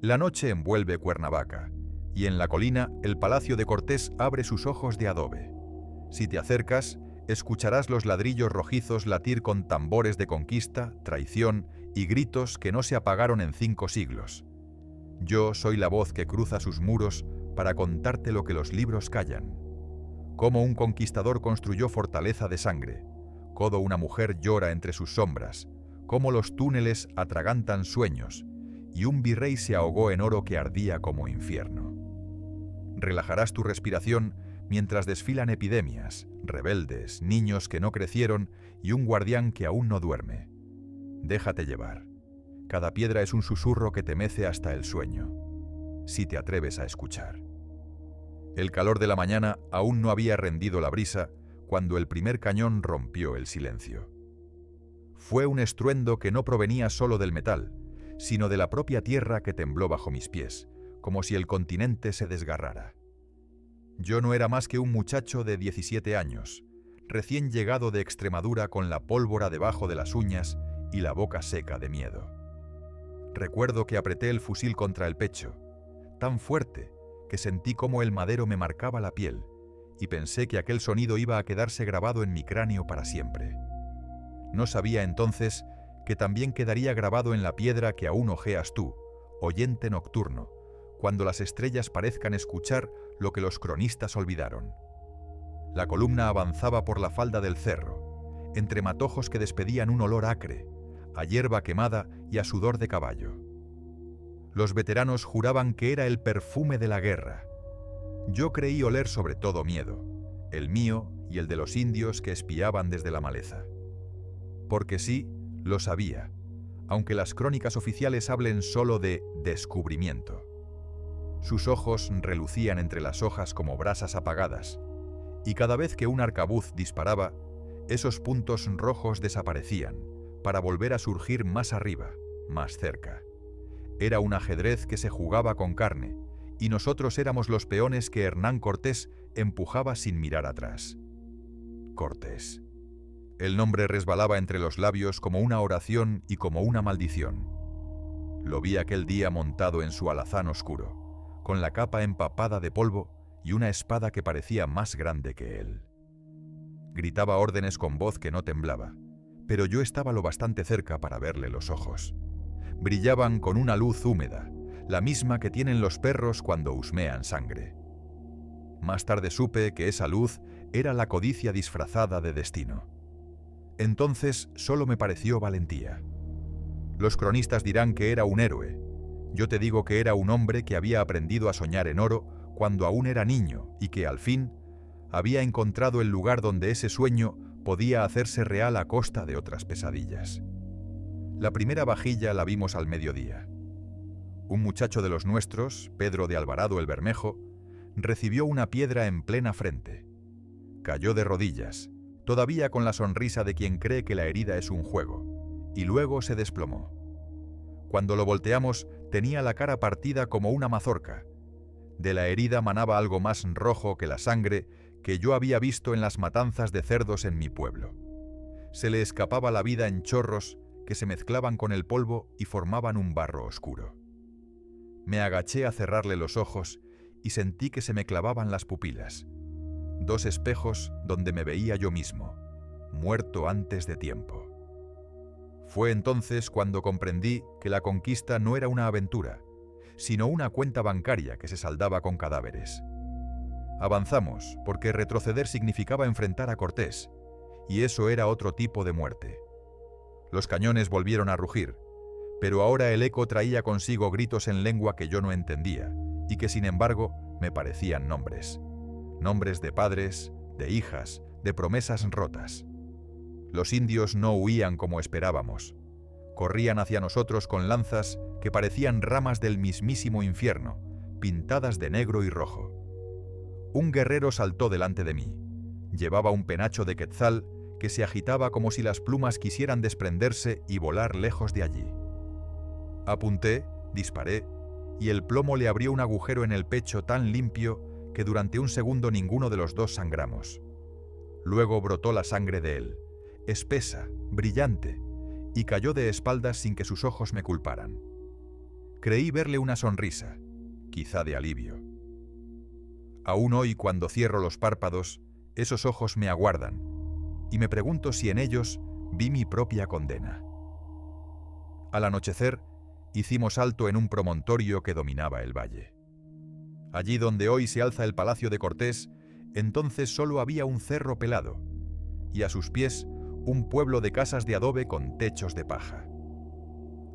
La noche envuelve Cuernavaca, y en la colina el palacio de Cortés abre sus ojos de adobe. Si te acercas, escucharás los ladrillos rojizos latir con tambores de conquista, traición y gritos que no se apagaron en 5 siglos. Yo soy la voz que cruza sus muros para contarte lo que los libros callan. Cómo un conquistador construyó fortaleza de sangre, cómo una mujer llora entre sus sombras, cómo los túneles atragantan sueños, y un virrey se ahogó en oro que ardía como infierno. Relajarás tu respiración mientras desfilan epidemias, rebeldes, niños que no crecieron y un guardián que aún no duerme. Déjate llevar. Cada piedra es un susurro que te mece hasta el sueño, si te atreves a escuchar. El calor de la mañana aún no había rendido la brisa cuando el primer cañón rompió el silencio. Fue un estruendo que no provenía solo del metal, sino de la propia tierra que tembló bajo mis pies, como si el continente se desgarrara. Yo no era más que un muchacho de 17 años, recién llegado de Extremadura con la pólvora debajo de las uñas y la boca seca de miedo. Recuerdo que apreté el fusil contra el pecho, tan fuerte que sentí cómo el madero me marcaba la piel, y pensé que aquel sonido iba a quedarse grabado en mi cráneo para siempre. No sabía entonces que también quedaría grabado en la piedra que aún ojeas tú, oyente nocturno, cuando las estrellas parezcan escuchar lo que los cronistas olvidaron. La columna avanzaba por la falda del cerro, entre matojos que despedían un olor acre, a hierba quemada y a sudor de caballo. Los veteranos juraban que era el perfume de la guerra. Yo creí oler sobre todo miedo, el mío y el de los indios que espiaban desde la maleza. Porque sí, lo sabía, aunque las crónicas oficiales hablen solo de descubrimiento. Sus ojos relucían entre las hojas como brasas apagadas, y cada vez que un arcabuz disparaba, esos puntos rojos desaparecían, para volver a surgir más arriba, más cerca. Era un ajedrez que se jugaba con carne, y nosotros éramos los peones que Hernán Cortés empujaba sin mirar atrás. Cortés. El nombre resbalaba entre los labios como una oración y como una maldición. Lo vi aquel día montado en su alazán oscuro, con la capa empapada de polvo y una espada que parecía más grande que él. Gritaba órdenes con voz que no temblaba, pero yo estaba lo bastante cerca para verle los ojos. Brillaban con una luz húmeda, la misma que tienen los perros cuando husmean sangre. Más tarde supe que esa luz era la codicia disfrazada de destino. Entonces solo me pareció valentía. Los cronistas dirán que era un héroe. Yo te digo que era un hombre que había aprendido a soñar en oro cuando aún era niño y que, al fin, había encontrado el lugar donde ese sueño podía hacerse real a costa de otras pesadillas. La primera vajilla la vimos al mediodía. Un muchacho de los nuestros, Pedro de Alvarado el Bermejo, recibió una piedra en plena frente. Cayó de rodillas, todavía con la sonrisa de quien cree que la herida es un juego, y luego se desplomó. Cuando lo volteamos, tenía la cara partida como una mazorca. De la herida manaba algo más rojo que la sangre que yo había visto en las matanzas de cerdos en mi pueblo. Se le escapaba la vida en chorros que se mezclaban con el polvo y formaban un barro oscuro. Me agaché a cerrarle los ojos y sentí que se me clavaban las pupilas. 2 espejos donde me veía yo mismo, muerto antes de tiempo. Fue entonces cuando comprendí que la conquista no era una aventura, sino una cuenta bancaria que se saldaba con cadáveres. Avanzamos porque retroceder significaba enfrentar a Cortés, y eso era otro tipo de muerte. Los cañones volvieron a rugir, pero ahora el eco traía consigo gritos en lengua que yo no entendía, y que sin embargo me parecían nombres. Nombres de padres, de hijas, de promesas rotas. Los indios no huían como esperábamos. Corrían hacia nosotros con lanzas que parecían ramas del mismísimo infierno, pintadas de negro y rojo. Un guerrero saltó delante de mí. Llevaba un penacho de quetzal que se agitaba como si las plumas quisieran desprenderse y volar lejos de allí. Apunté, disparé, y el plomo le abrió un agujero en el pecho tan limpio que durante un segundo ninguno de los dos sangramos. Luego brotó la sangre de él, espesa, brillante, y cayó de espaldas sin que sus ojos me culparan. Creí verle una sonrisa, quizá de alivio. Aún hoy, cuando cierro los párpados, esos ojos me aguardan, y me pregunto si en ellos vi mi propia condena. Al anochecer, hicimos alto en un promontorio que dominaba el valle. Allí donde hoy se alza el Palacio de Cortés, entonces solo había un cerro pelado, y a sus pies un pueblo de casas de adobe con techos de paja.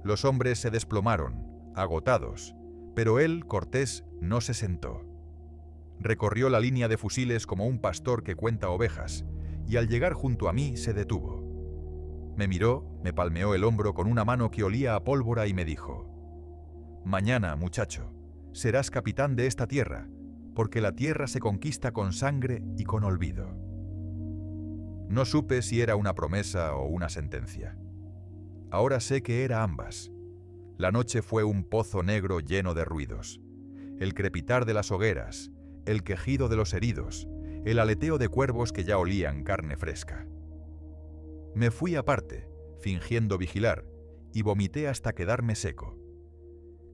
Los hombres se desplomaron, agotados, pero él, Cortés, no se sentó. Recorrió la línea de fusiles como un pastor que cuenta ovejas, y al llegar junto a mí se detuvo. Me miró, me palmeó el hombro con una mano que olía a pólvora y me dijo: «Mañana, muchacho, serás capitán de esta tierra, porque la tierra se conquista con sangre y con olvido». No supe si era una promesa o una sentencia. Ahora sé que era ambas. La noche fue un pozo negro lleno de ruidos. El crepitar de las hogueras, el quejido de los heridos, el aleteo de cuervos que ya olían carne fresca. Me fui aparte, fingiendo vigilar, y vomité hasta quedarme seco.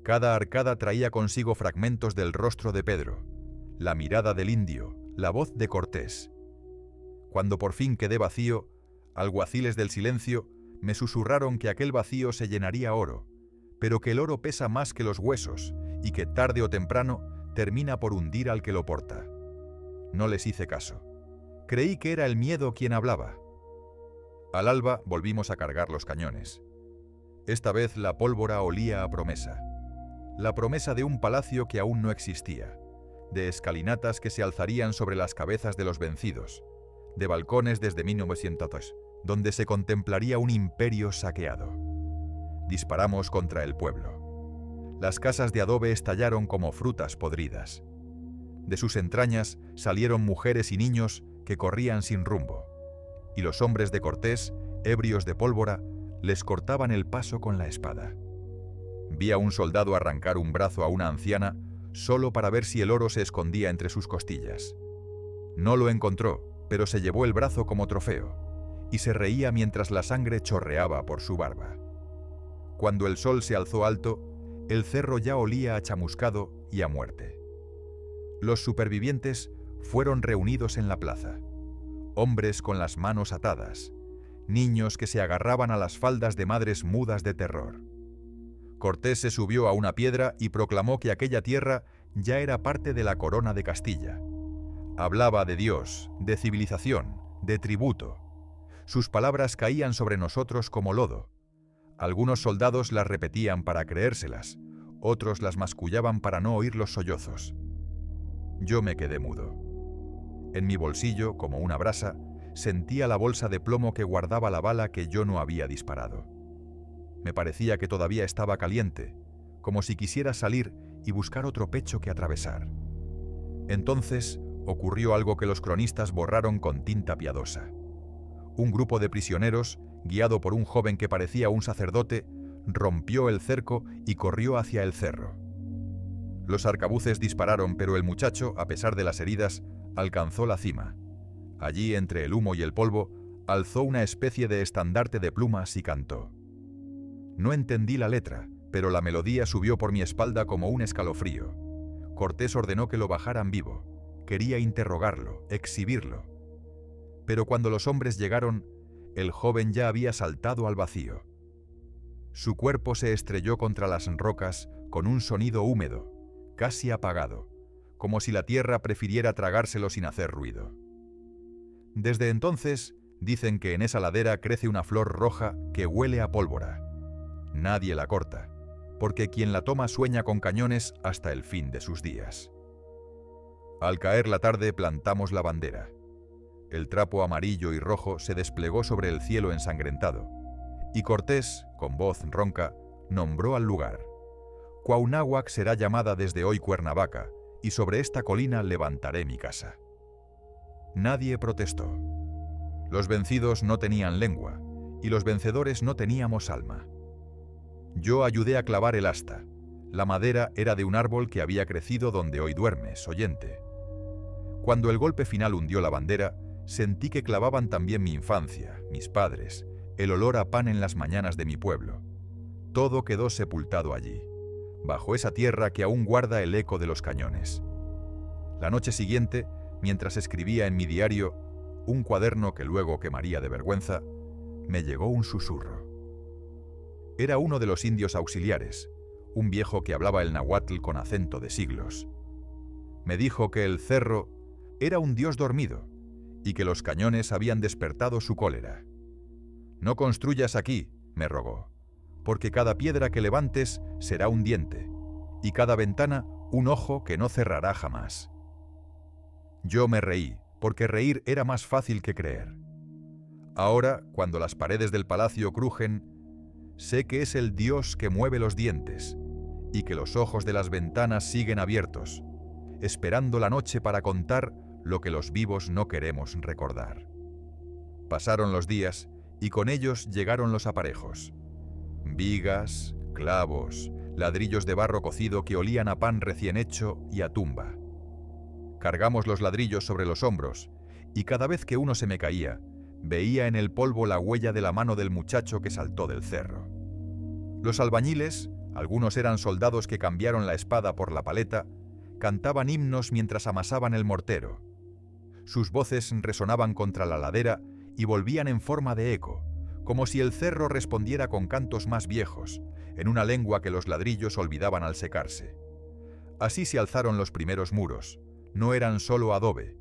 Cada arcada traía consigo fragmentos del rostro de Pedro, la mirada del indio, la voz de Cortés. Cuando por fin quedé vacío, alguaciles del silencio me susurraron que aquel vacío se llenaría oro, pero que el oro pesa más que los huesos y que tarde o temprano termina por hundir al que lo porta. No les hice caso. Creí que era el miedo quien hablaba. Al alba volvimos a cargar los cañones. Esta vez la pólvora olía a promesa. La promesa de un palacio que aún no existía, de escalinatas que se alzarían sobre las cabezas de los vencidos, de balcones desde 1900, donde se contemplaría un imperio saqueado. Disparamos contra el pueblo. Las casas de adobe estallaron como frutas podridas. De sus entrañas salieron mujeres y niños que corrían sin rumbo, y los hombres de Cortés, ebrios de pólvora, les cortaban el paso con la espada. Vi a un soldado arrancar un brazo a una anciana solo para ver si el oro se escondía entre sus costillas. No lo encontró, pero se llevó el brazo como trofeo, y se reía mientras la sangre chorreaba por su barba. Cuando el sol se alzó alto, el cerro ya olía a chamuscado y a muerte. Los supervivientes fueron reunidos en la plaza. Hombres con las manos atadas, niños que se agarraban a las faldas de madres mudas de terror. Cortés se subió a una piedra y proclamó que aquella tierra ya era parte de la corona de Castilla. Hablaba de Dios, de civilización, de tributo. Sus palabras caían sobre nosotros como lodo. Algunos soldados las repetían para creérselas, otros las mascullaban para no oír los sollozos. Yo me quedé mudo. En mi bolsillo, como una brasa, sentía la bolsa de plomo que guardaba la bala que yo no había disparado. Me parecía que todavía estaba caliente, como si quisiera salir y buscar otro pecho que atravesar. Entonces ocurrió algo que los cronistas borraron con tinta piadosa. Un grupo de prisioneros, guiado por un joven que parecía un sacerdote, rompió el cerco y corrió hacia el cerro. Los arcabuces dispararon, pero el muchacho, a pesar de las heridas, alcanzó la cima. Allí, entre el humo y el polvo, alzó una especie de estandarte de plumas y cantó. No entendí la letra, pero la melodía subió por mi espalda como un escalofrío. Cortés ordenó que lo bajaran vivo. Quería interrogarlo, exhibirlo. Pero cuando los hombres llegaron, el joven ya había saltado al vacío. Su cuerpo se estrelló contra las rocas con un sonido húmedo, casi apagado, como si la tierra prefiriera tragárselo sin hacer ruido. Desde entonces, dicen que en esa ladera crece una flor roja que huele a pólvora. Nadie la corta, porque quien la toma sueña con cañones hasta el fin de sus días. Al caer la tarde plantamos la bandera. El trapo amarillo y rojo se desplegó sobre el cielo ensangrentado, y Cortés, con voz ronca, nombró al lugar. Cuauhnáhuac será llamada desde hoy Cuernavaca, y sobre esta colina levantaré mi casa. Nadie protestó. Los vencidos no tenían lengua, y los vencedores no teníamos alma. Yo ayudé a clavar el asta. La madera era de un árbol que había crecido donde hoy duermes, oyente. Cuando el golpe final hundió la bandera, sentí que clavaban también mi infancia, mis padres, el olor a pan en las mañanas de mi pueblo. Todo quedó sepultado allí. bajo esa tierra que aún guarda el eco de los cañones. La noche siguiente, mientras escribía en mi diario, un cuaderno que luego quemaría de vergüenza, me llegó un susurro. Era uno de los indios auxiliares, un viejo que hablaba el náhuatl con acento de siglos. Me dijo que el cerro era un dios dormido y que los cañones habían despertado su cólera. «No construyas aquí», me rogó, «porque cada piedra que levantes será un diente, y cada ventana un ojo que no cerrará jamás». Yo me reí, porque reír era más fácil que creer. Ahora, cuando las paredes del palacio crujen, sé que es el Dios que mueve los dientes, y que los ojos de las ventanas siguen abiertos, esperando la noche para contar lo que los vivos no queremos recordar. Pasaron los días, y con ellos llegaron los aparejos. Vigas, clavos, ladrillos de barro cocido que olían a pan recién hecho y a tumba. Cargamos los ladrillos sobre los hombros, y cada vez que uno se me caía, veía en el polvo la huella de la mano del muchacho que saltó del cerro. Los albañiles, algunos eran soldados que cambiaron la espada por la paleta, cantaban himnos mientras amasaban el mortero. Sus voces resonaban contra la ladera y volvían en forma de eco, como si el cerro respondiera con cantos más viejos, en una lengua que los ladrillos olvidaban al secarse. Así se alzaron los primeros muros. No eran solo adobe,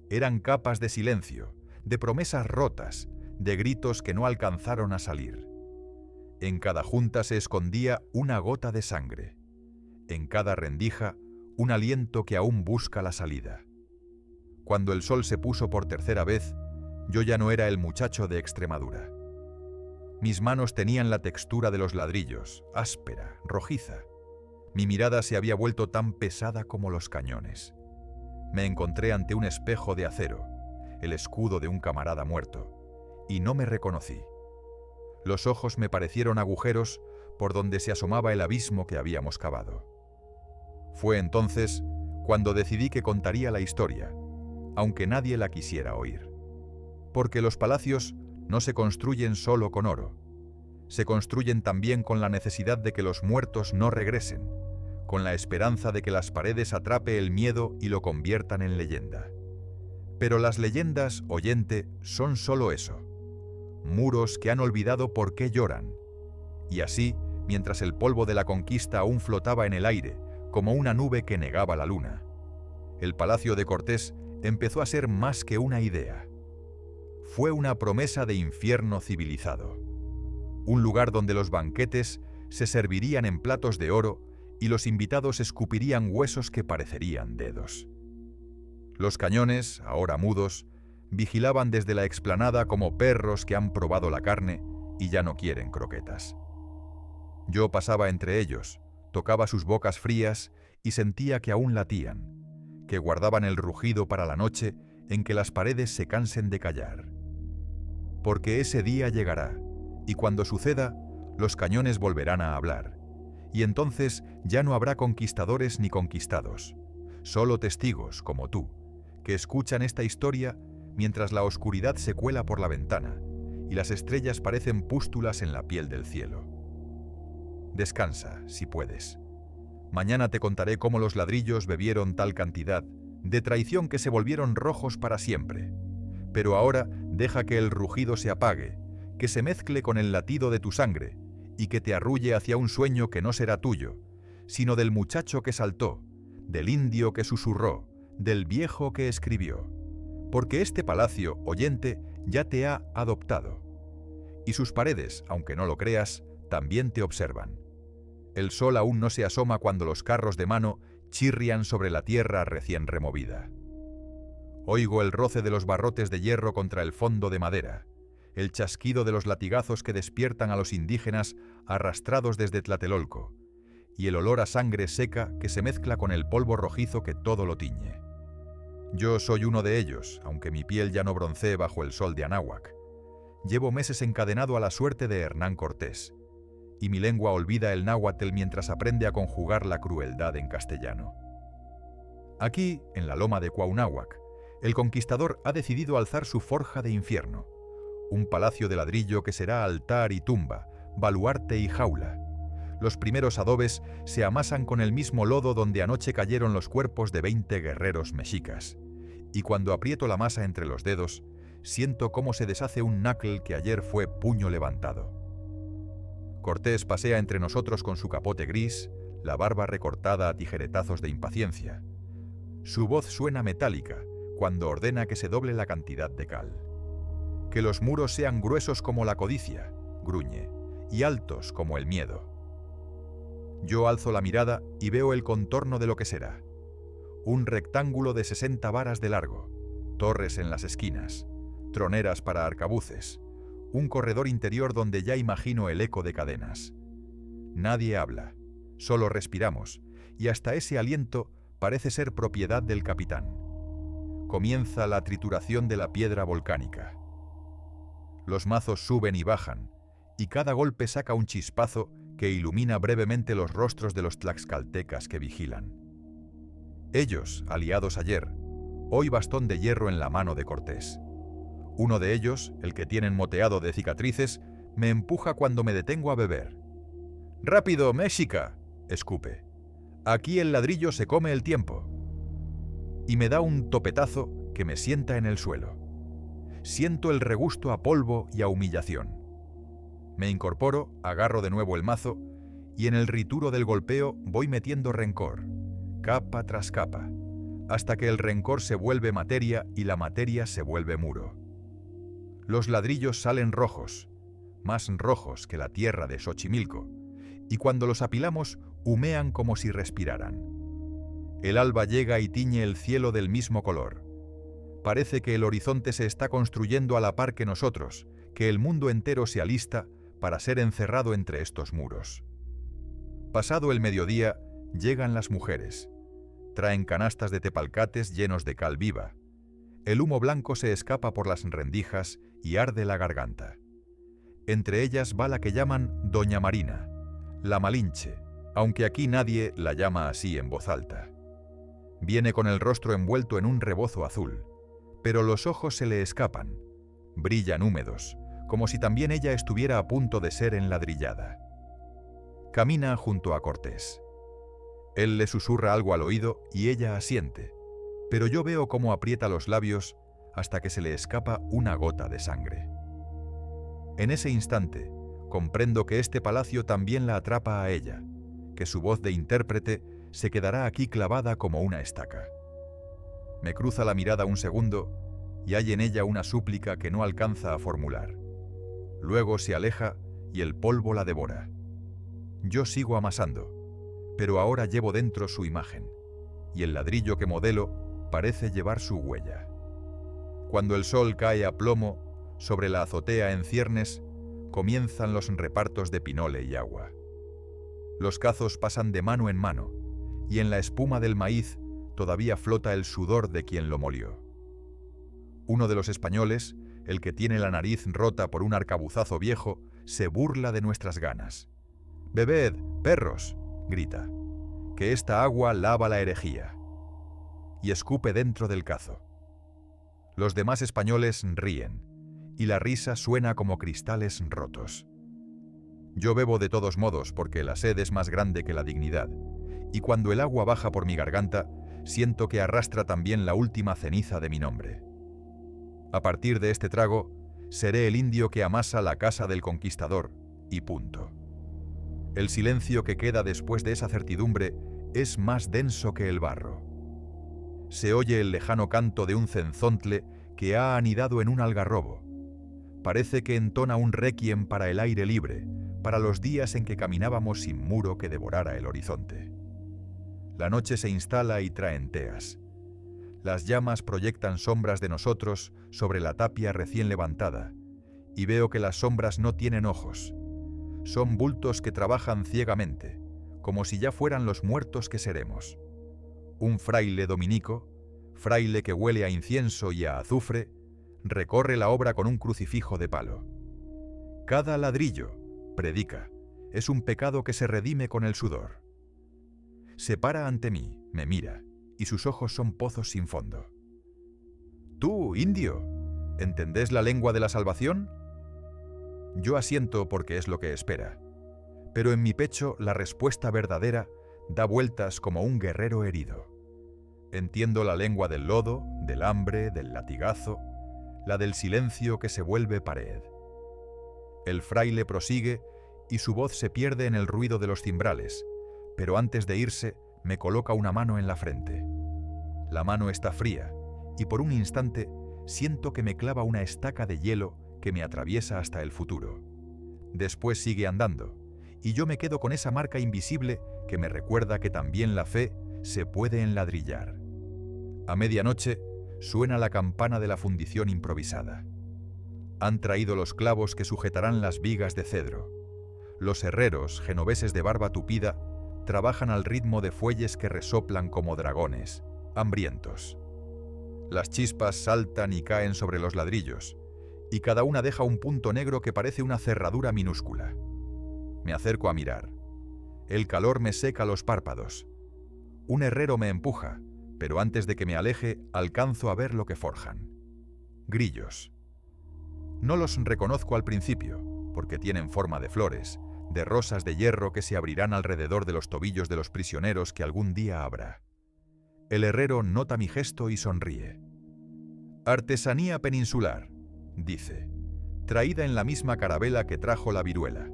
eran capas de silencio, de promesas rotas, de gritos que no alcanzaron a salir. En cada junta se escondía una gota de sangre. En cada rendija, un aliento que aún busca la salida. Cuando el sol se puso por tercera vez, yo ya no era el muchacho de Extremadura. Mis manos tenían la textura de los ladrillos, áspera, rojiza. Mi mirada se había vuelto tan pesada como los cañones. Me encontré ante un espejo de acero, el escudo de un camarada muerto, y no me reconocí. Los ojos me parecieron agujeros por donde se asomaba el abismo que habíamos cavado. Fue entonces cuando decidí que contaría la historia, aunque nadie la quisiera oír. Porque los palacios no se construyen solo con oro, se construyen también con la necesidad de que los muertos no regresen, con la esperanza de que las paredes atrape el miedo y lo conviertan en leyenda. Pero las leyendas, oyente, son solo eso, muros que han olvidado por qué lloran. Y así, mientras el polvo de la conquista aún flotaba en el aire, como una nube que negaba la luna, el palacio de Cortés empezó a ser más que una idea. Fue una promesa de infierno civilizado, un lugar donde los banquetes se servirían en platos de oro y los invitados escupirían huesos que parecerían dedos. Los cañones, ahora mudos, vigilaban desde la explanada como perros que han probado la carne y ya no quieren croquetas. Yo pasaba entre ellos, tocaba sus bocas frías y sentía que aún latían, que guardaban el rugido para la noche en que las paredes se cansen de callar. Porque ese día llegará, y cuando suceda, los cañones volverán a hablar. Y entonces ya no habrá conquistadores ni conquistados, solo testigos como tú, que escuchan esta historia mientras la oscuridad se cuela por la ventana y las estrellas parecen pústulas en la piel del cielo. Descansa, si puedes. Mañana te contaré cómo los ladrillos bebieron tal cantidad de traición que se volvieron rojos para siempre. Pero ahora deja que el rugido se apague, que se mezcle con el latido de tu sangre, y que te arrulle hacia un sueño que no será tuyo, sino del muchacho que saltó, del indio que susurró, del viejo que escribió. Porque este palacio, oyente, ya te ha adoptado. Y sus paredes, aunque no lo creas, también te observan. El sol aún no se asoma cuando los carros de mano chirrian sobre la tierra recién removida. Oigo el roce de los barrotes de hierro contra el fondo de madera, el chasquido de los latigazos que despiertan a los indígenas arrastrados desde Tlatelolco, y el olor a sangre seca que se mezcla con el polvo rojizo que todo lo tiñe. Yo soy uno de ellos, aunque mi piel ya no broncee bajo el sol de Anáhuac. Llevo meses encadenado a la suerte de Hernán Cortés, y mi lengua olvida el náhuatl mientras aprende a conjugar la crueldad en castellano. Aquí, en la loma de Cuauhnáhuac, el conquistador ha decidido alzar su forja de infierno, un palacio de ladrillo que será altar y tumba, baluarte y jaula. Los primeros adobes se amasan con el mismo lodo donde anoche cayeron los cuerpos de 20 guerreros mexicas. Y cuando aprieto la masa entre los dedos, siento cómo se deshace un knuckle que ayer fue puño levantado. Cortés pasea entre nosotros con su capote gris, la barba recortada a tijeretazos de impaciencia. Su voz suena metálica cuando ordena que se doble la cantidad de cal. Que los muros sean gruesos como la codicia, gruñe, y altos como el miedo. Yo alzo la mirada y veo el contorno de lo que será. Un rectángulo de 60 varas de largo, torres en las esquinas, troneras para arcabuces, un corredor interior donde ya imagino el eco de cadenas. Nadie habla, solo respiramos, y hasta ese aliento parece ser propiedad del capitán. Comienza la trituración de la piedra volcánica. Los mazos suben y bajan, y cada golpe saca un chispazo que ilumina brevemente los rostros de los tlaxcaltecas que vigilan. Ellos, aliados ayer, hoy bastón de hierro en la mano de Cortés. Uno de ellos, el que tienen moteado de cicatrices, me empuja cuando me detengo a beber. «¡Rápido, México!», escupe. «Aquí el ladrillo se come el tiempo». Y me da un topetazo que me sienta en el suelo. Siento el regusto a polvo y a humillación. Me incorporo, agarro de nuevo el mazo, y en el rituro del golpeo voy metiendo rencor, capa tras capa, hasta que el rencor se vuelve materia y la materia se vuelve muro. Los ladrillos salen rojos, más rojos que la tierra de Xochimilco, y cuando los apilamos humean como si respiraran. El alba llega y tiñe el cielo del mismo color. Parece que el horizonte se está construyendo a la par que nosotros, que el mundo entero se alista para ser encerrado entre estos muros. Pasado el mediodía, llegan las mujeres. Traen canastas de tepalcates llenos de cal viva. El humo blanco se escapa por las rendijas y arde la garganta. Entre ellas va la que llaman Doña Marina, la Malinche, aunque aquí nadie la llama así en voz alta. Viene con el rostro envuelto en un rebozo azul, pero los ojos se le escapan, brillan húmedos, como si también ella estuviera a punto de ser enladrillada. Camina junto a Cortés. Él le susurra algo al oído y ella asiente, pero yo veo cómo aprieta los labios hasta que se le escapa una gota de sangre. En ese instante, comprendo que este palacio también la atrapa a ella, que su voz de intérprete se quedará aquí clavada como una estaca. Me cruza la mirada un segundo y hay en ella una súplica que no alcanza a formular. Luego se aleja y el polvo la devora. Yo sigo amasando, pero ahora llevo dentro su imagen, y el ladrillo que modelo parece llevar su huella. Cuando el sol cae a plomo, sobre la azotea en ciernes, comienzan los repartos de pinole y agua. Los cazos pasan de mano en mano, y en la espuma del maíz todavía flota el sudor de quien lo molió. Uno de los españoles, el que tiene la nariz rota por un arcabuzazo viejo, se burla de nuestras ganas. «Bebed, perros», grita, «que esta agua lava la herejía», y escupe dentro del cazo. Los demás españoles ríen, y la risa suena como cristales rotos. Yo bebo de todos modos porque la sed es más grande que la dignidad, y cuando el agua baja por mi garganta, siento que arrastra también la última ceniza de mi nombre. A partir de este trago, seré el indio que amasa la casa del conquistador, y punto. El silencio que queda después de esa certidumbre es más denso que el barro. Se oye el lejano canto de un cenzontle que ha anidado en un algarrobo. Parece que entona un requiem para el aire libre, para los días en que caminábamos sin muro que devorara el horizonte. La noche se instala y traen teas. Las llamas proyectan sombras de nosotros sobre la tapia recién levantada, y veo que las sombras no tienen ojos. Son bultos que trabajan ciegamente, como si ya fueran los muertos que seremos. Un fraile dominico, fraile que huele a incienso y a azufre, recorre la obra con un crucifijo de palo. Cada ladrillo, predica, es un pecado que se redime con el sudor. Se para ante mí, me mira, y sus ojos son pozos sin fondo. «Tú, indio, ¿entendés la lengua de la salvación?». Yo asiento porque es lo que espera, pero en mi pecho la respuesta verdadera da vueltas como un guerrero herido. Entiendo la lengua del lodo, del hambre, del latigazo, la del silencio que se vuelve pared. El fraile prosigue y su voz se pierde en el ruido de los cimbrales, pero antes de irse me coloca una mano en la frente. La mano está fría y por un instante siento que me clava una estaca de hielo que me atraviesa hasta el futuro. Después sigue andando y yo me quedo con esa marca invisible que me recuerda que también la fe se puede enladrillar. A medianoche suena la campana de la fundición improvisada. Han traído los clavos que sujetarán las vigas de cedro. Los herreros, genoveses de barba tupida, trabajan al ritmo de fuelles que resoplan como dragones, hambrientos. Las chispas saltan y caen sobre los ladrillos, y cada una deja un punto negro que parece una cerradura minúscula. Me acerco a mirar. El calor me seca los párpados. Un herrero me empuja, pero antes de que me aleje, alcanzo a ver lo que forjan. Grillos. No los reconozco al principio, porque tienen forma de flores, de rosas de hierro que se abrirán alrededor de los tobillos de los prisioneros que algún día habrá. El herrero nota mi gesto y sonríe. Artesanía peninsular, dice, traída en la misma carabela que trajo la viruela.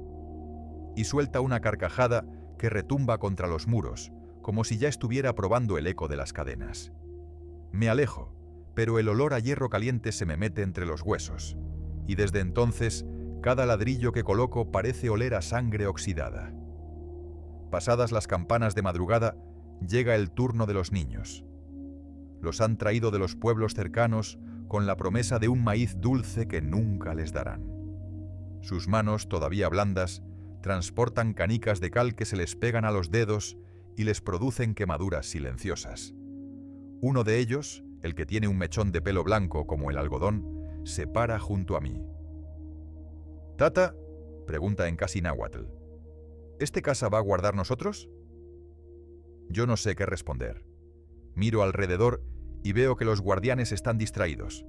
Y suelta una carcajada que retumba contra los muros, como si ya estuviera probando el eco de las cadenas. Me alejo, pero el olor a hierro caliente se me mete entre los huesos, y desde entonces cada ladrillo que coloco parece oler a sangre oxidada. Pasadas las campanas de madrugada, llega el turno de los niños. Los han traído de los pueblos cercanos con la promesa de un maíz dulce que nunca les darán. Sus manos, todavía blandas, transportan canicas de cal que se les pegan a los dedos y les producen quemaduras silenciosas. Uno de ellos, el que tiene un mechón de pelo blanco como el algodón, se para junto a mí. «Tata», pregunta en casi náhuatl, «¿este casa va a guardar nosotros?» Yo no sé qué responder. Miro alrededor y veo que los guardianes están distraídos.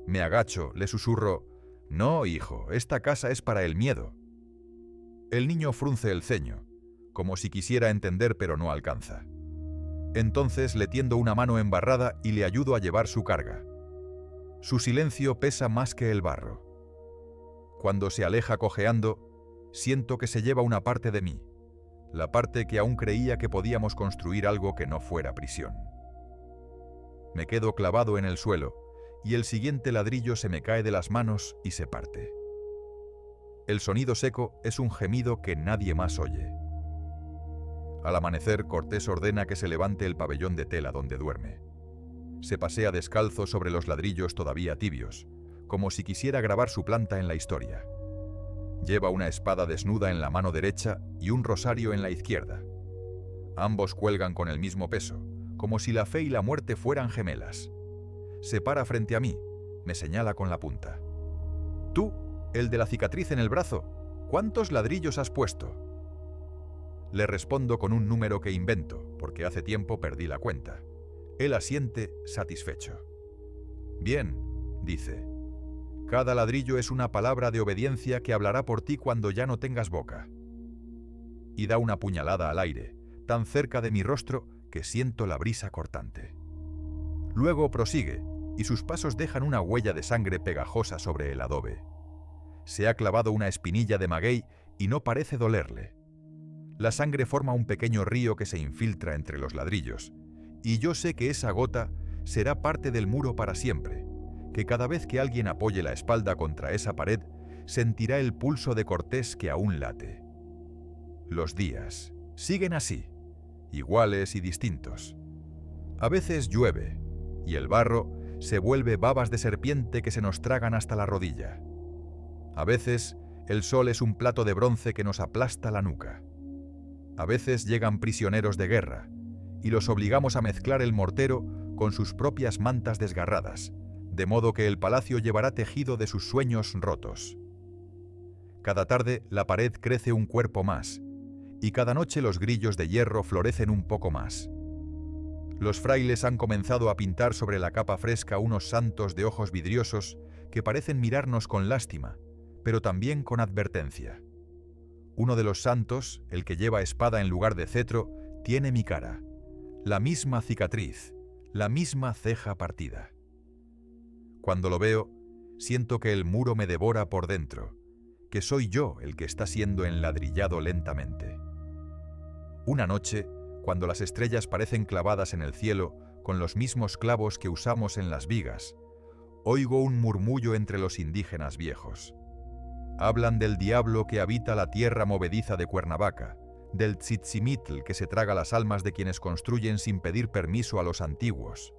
Me agacho, le susurro, «No, hijo, esta casa es para el miedo». El niño frunce el ceño, como si quisiera entender pero no alcanza. Entonces le tiendo una mano embarrada y le ayudo a llevar su carga. Su silencio pesa más que el barro. Cuando se aleja cojeando, siento que se lleva una parte de mí, la parte que aún creía que podíamos construir algo que no fuera prisión. Me quedo clavado en el suelo y el siguiente ladrillo se me cae de las manos y se parte. El sonido seco es un gemido que nadie más oye. Al amanecer, Cortés ordena que se levante el pabellón de tela donde duerme. Se pasea descalzo sobre los ladrillos todavía tibios, como si quisiera grabar su planta en la historia. Lleva una espada desnuda en la mano derecha y un rosario en la izquierda. Ambos cuelgan con el mismo peso, como si la fe y la muerte fueran gemelas. Se para frente a mí, me señala con la punta. «Tú, el de la cicatriz en el brazo, ¿cuántos ladrillos has puesto?» Le respondo con un número que invento, porque hace tiempo perdí la cuenta. Él asiente satisfecho. «Bien», dice, «cada ladrillo es una palabra de obediencia que hablará por ti cuando ya no tengas boca». Y da una puñalada al aire, tan cerca de mi rostro que siento la brisa cortante. Luego prosigue, y sus pasos dejan una huella de sangre pegajosa sobre el adobe. Se ha clavado una espinilla de maguey y no parece dolerle. La sangre forma un pequeño río que se infiltra entre los ladrillos, y yo sé que esa gota será parte del muro para siempre, que cada vez que alguien apoye la espalda contra esa pared, sentirá el pulso de Cortés que aún late. Los días siguen así, iguales y distintos. A veces llueve, y el barro se vuelve babas de serpiente que se nos tragan hasta la rodilla. A veces el sol es un plato de bronce que nos aplasta la nuca. A veces llegan prisioneros de guerra, y los obligamos a mezclar el mortero con sus propias mantas desgarradas, de modo que el palacio llevará tejido de sus sueños rotos. Cada tarde la pared crece un cuerpo más, y cada noche los grillos de hierro florecen un poco más. Los frailes han comenzado a pintar sobre la capa fresca unos santos de ojos vidriosos que parecen mirarnos con lástima, pero también con advertencia. Uno de los santos, el que lleva espada en lugar de cetro, tiene mi cara, la misma cicatriz, la misma ceja partida. Cuando lo veo, siento que el muro me devora por dentro, que soy yo el que está siendo enladrillado lentamente. Una noche, cuando las estrellas parecen clavadas en el cielo con los mismos clavos que usamos en las vigas, oigo un murmullo entre los indígenas viejos. Hablan del diablo que habita la tierra movediza de Cuernavaca, del Tzitzimitl que se traga las almas de quienes construyen sin pedir permiso a los antiguos.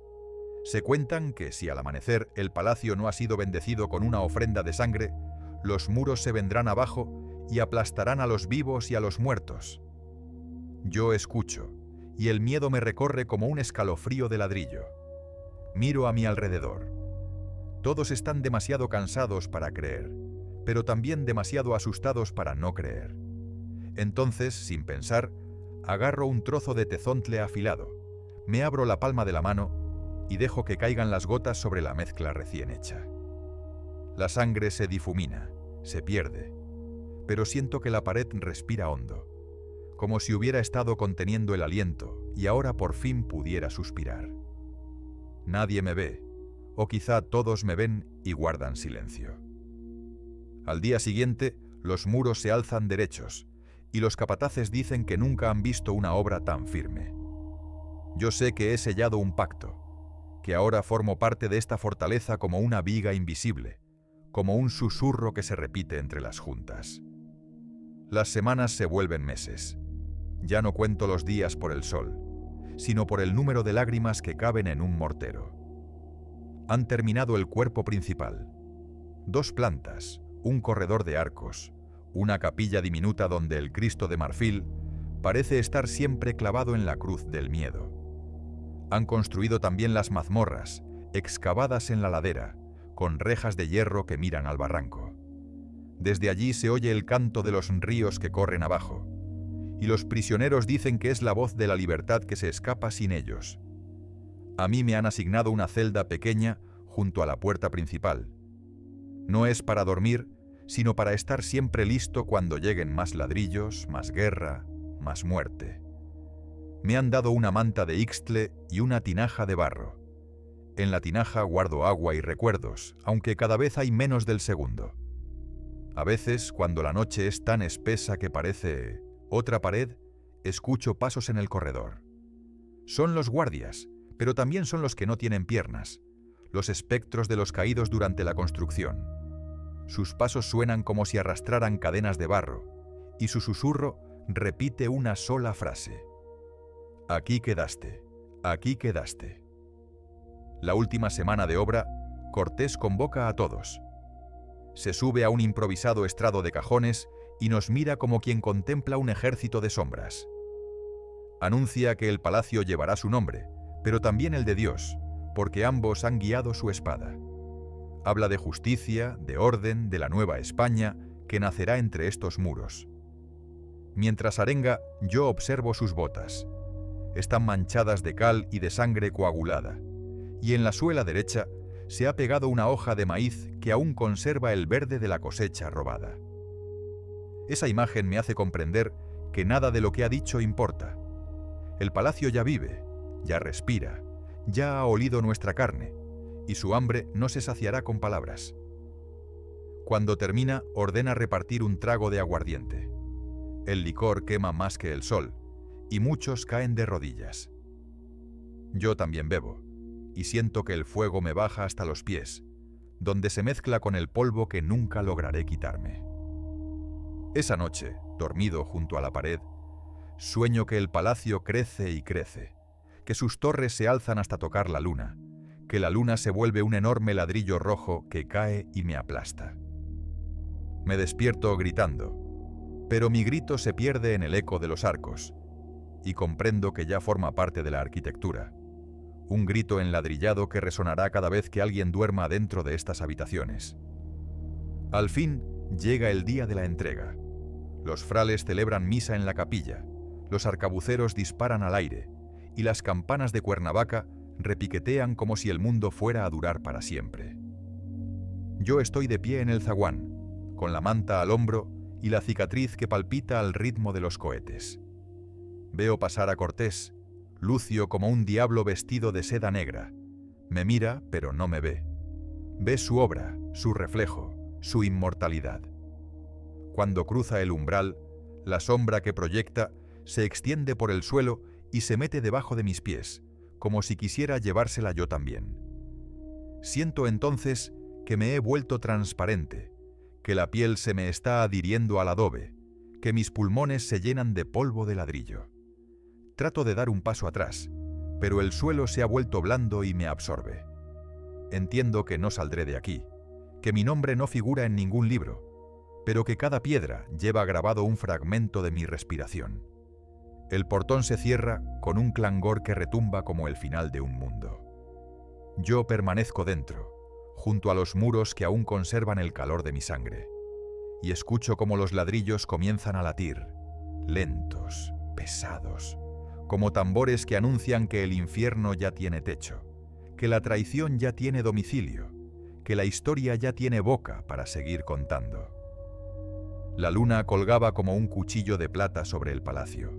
Se cuentan que si al amanecer el palacio no ha sido bendecido con una ofrenda de sangre, los muros se vendrán abajo y aplastarán a los vivos y a los muertos. Yo escucho, y el miedo me recorre como un escalofrío de ladrillo. Miro a mi alrededor. Todos están demasiado cansados para creer, pero también demasiado asustados para no creer. Entonces, sin pensar, agarro un trozo de tezontle afilado, me abro la palma de la mano y dejo que caigan las gotas sobre la mezcla recién hecha. La sangre se difumina, se pierde, pero siento que la pared respira hondo, como si hubiera estado conteniendo el aliento y ahora por fin pudiera suspirar. Nadie me ve, o quizá todos me ven y guardan silencio. Al día siguiente, los muros se alzan derechos, y los capataces dicen que nunca han visto una obra tan firme. Yo sé que he sellado un pacto, que ahora formo parte de esta fortaleza como una viga invisible, como un susurro que se repite entre las juntas. Las semanas se vuelven meses. Ya no cuento los días por el sol, sino por el número de lágrimas que caben en un mortero. Han terminado el cuerpo principal. 2 plantas, un corredor de arcos, una capilla diminuta donde el Cristo de marfil parece estar siempre clavado en la cruz del miedo. Han construido también las mazmorras, excavadas en la ladera, con rejas de hierro que miran al barranco. Desde allí se oye el canto de los ríos que corren abajo, y los prisioneros dicen que es la voz de la libertad que se escapa sin ellos. A mí me han asignado una celda pequeña junto a la puerta principal. No es para dormir, sino para estar siempre listo cuando lleguen más ladrillos, más guerra, más muerte. Me han dado una manta de ixtle y una tinaja de barro. En la tinaja guardo agua y recuerdos, aunque cada vez hay menos del segundo. A veces, cuando la noche es tan espesa que parece otra pared, escucho pasos en el corredor. Son los guardias, pero también son los que no tienen piernas, los espectros de los caídos durante la construcción. Sus pasos suenan como si arrastraran cadenas de barro, y su susurro repite una sola frase. Aquí quedaste, aquí quedaste. La última semana de obra, Cortés convoca a todos. Se sube a un improvisado estrado de cajones y nos mira como quien contempla un ejército de sombras. Anuncia que el palacio llevará su nombre, pero también el de Dios, porque ambos han guiado su espada. Habla de justicia, de orden, de la nueva España, que nacerá entre estos muros. Mientras arenga, yo observo sus botas. Están manchadas de cal y de sangre coagulada, y en la suela derecha se ha pegado una hoja de maíz que aún conserva el verde de la cosecha robada. Esa imagen me hace comprender que nada de lo que ha dicho importa. El palacio ya vive, ya respira, ya ha olido nuestra carne, y su hambre no se saciará con palabras. Cuando termina, ordena repartir un trago de aguardiente. El licor quema más que el sol, y muchos caen de rodillas. Yo también bebo, y siento que el fuego me baja hasta los pies, donde se mezcla con el polvo que nunca lograré quitarme. Esa noche, dormido junto a la pared, sueño que el palacio crece y crece, que sus torres se alzan hasta tocar la luna, que la luna se vuelve un enorme ladrillo rojo que cae y me aplasta. Me despierto gritando, pero mi grito se pierde en el eco de los arcos, y comprendo que ya forma parte de la arquitectura, un grito enladrillado que resonará cada vez que alguien duerma dentro de estas habitaciones. Al fin llega el día de la entrega. Los frailes celebran misa en la capilla, los arcabuceros disparan al aire, y las campanas de Cuernavaca repiquetean como si el mundo fuera a durar para siempre. Yo estoy de pie en el zaguán, con la manta al hombro y la cicatriz que palpita al ritmo de los cohetes. Veo pasar a Cortés, lucio como un diablo vestido de seda negra. Me mira, pero no me ve. Ve su obra, su reflejo, su inmortalidad. Cuando cruza el umbral, la sombra que proyecta se extiende por el suelo y se mete debajo de mis pies, como si quisiera llevársela yo también. Siento entonces que me he vuelto transparente, que la piel se me está adhiriendo al adobe, que mis pulmones se llenan de polvo de ladrillo. Trato de dar un paso atrás, pero el suelo se ha vuelto blando y me absorbe. Entiendo que no saldré de aquí, que mi nombre no figura en ningún libro, pero que cada piedra lleva grabado un fragmento de mi respiración. El portón se cierra con un clangor que retumba como el final de un mundo. Yo permanezco dentro, junto a los muros que aún conservan el calor de mi sangre, y escucho cómo los ladrillos comienzan a latir, lentos, pesados, como tambores que anuncian que el infierno ya tiene techo, que la traición ya tiene domicilio, que la historia ya tiene boca para seguir contando. La luna colgaba como un cuchillo de plata sobre el palacio,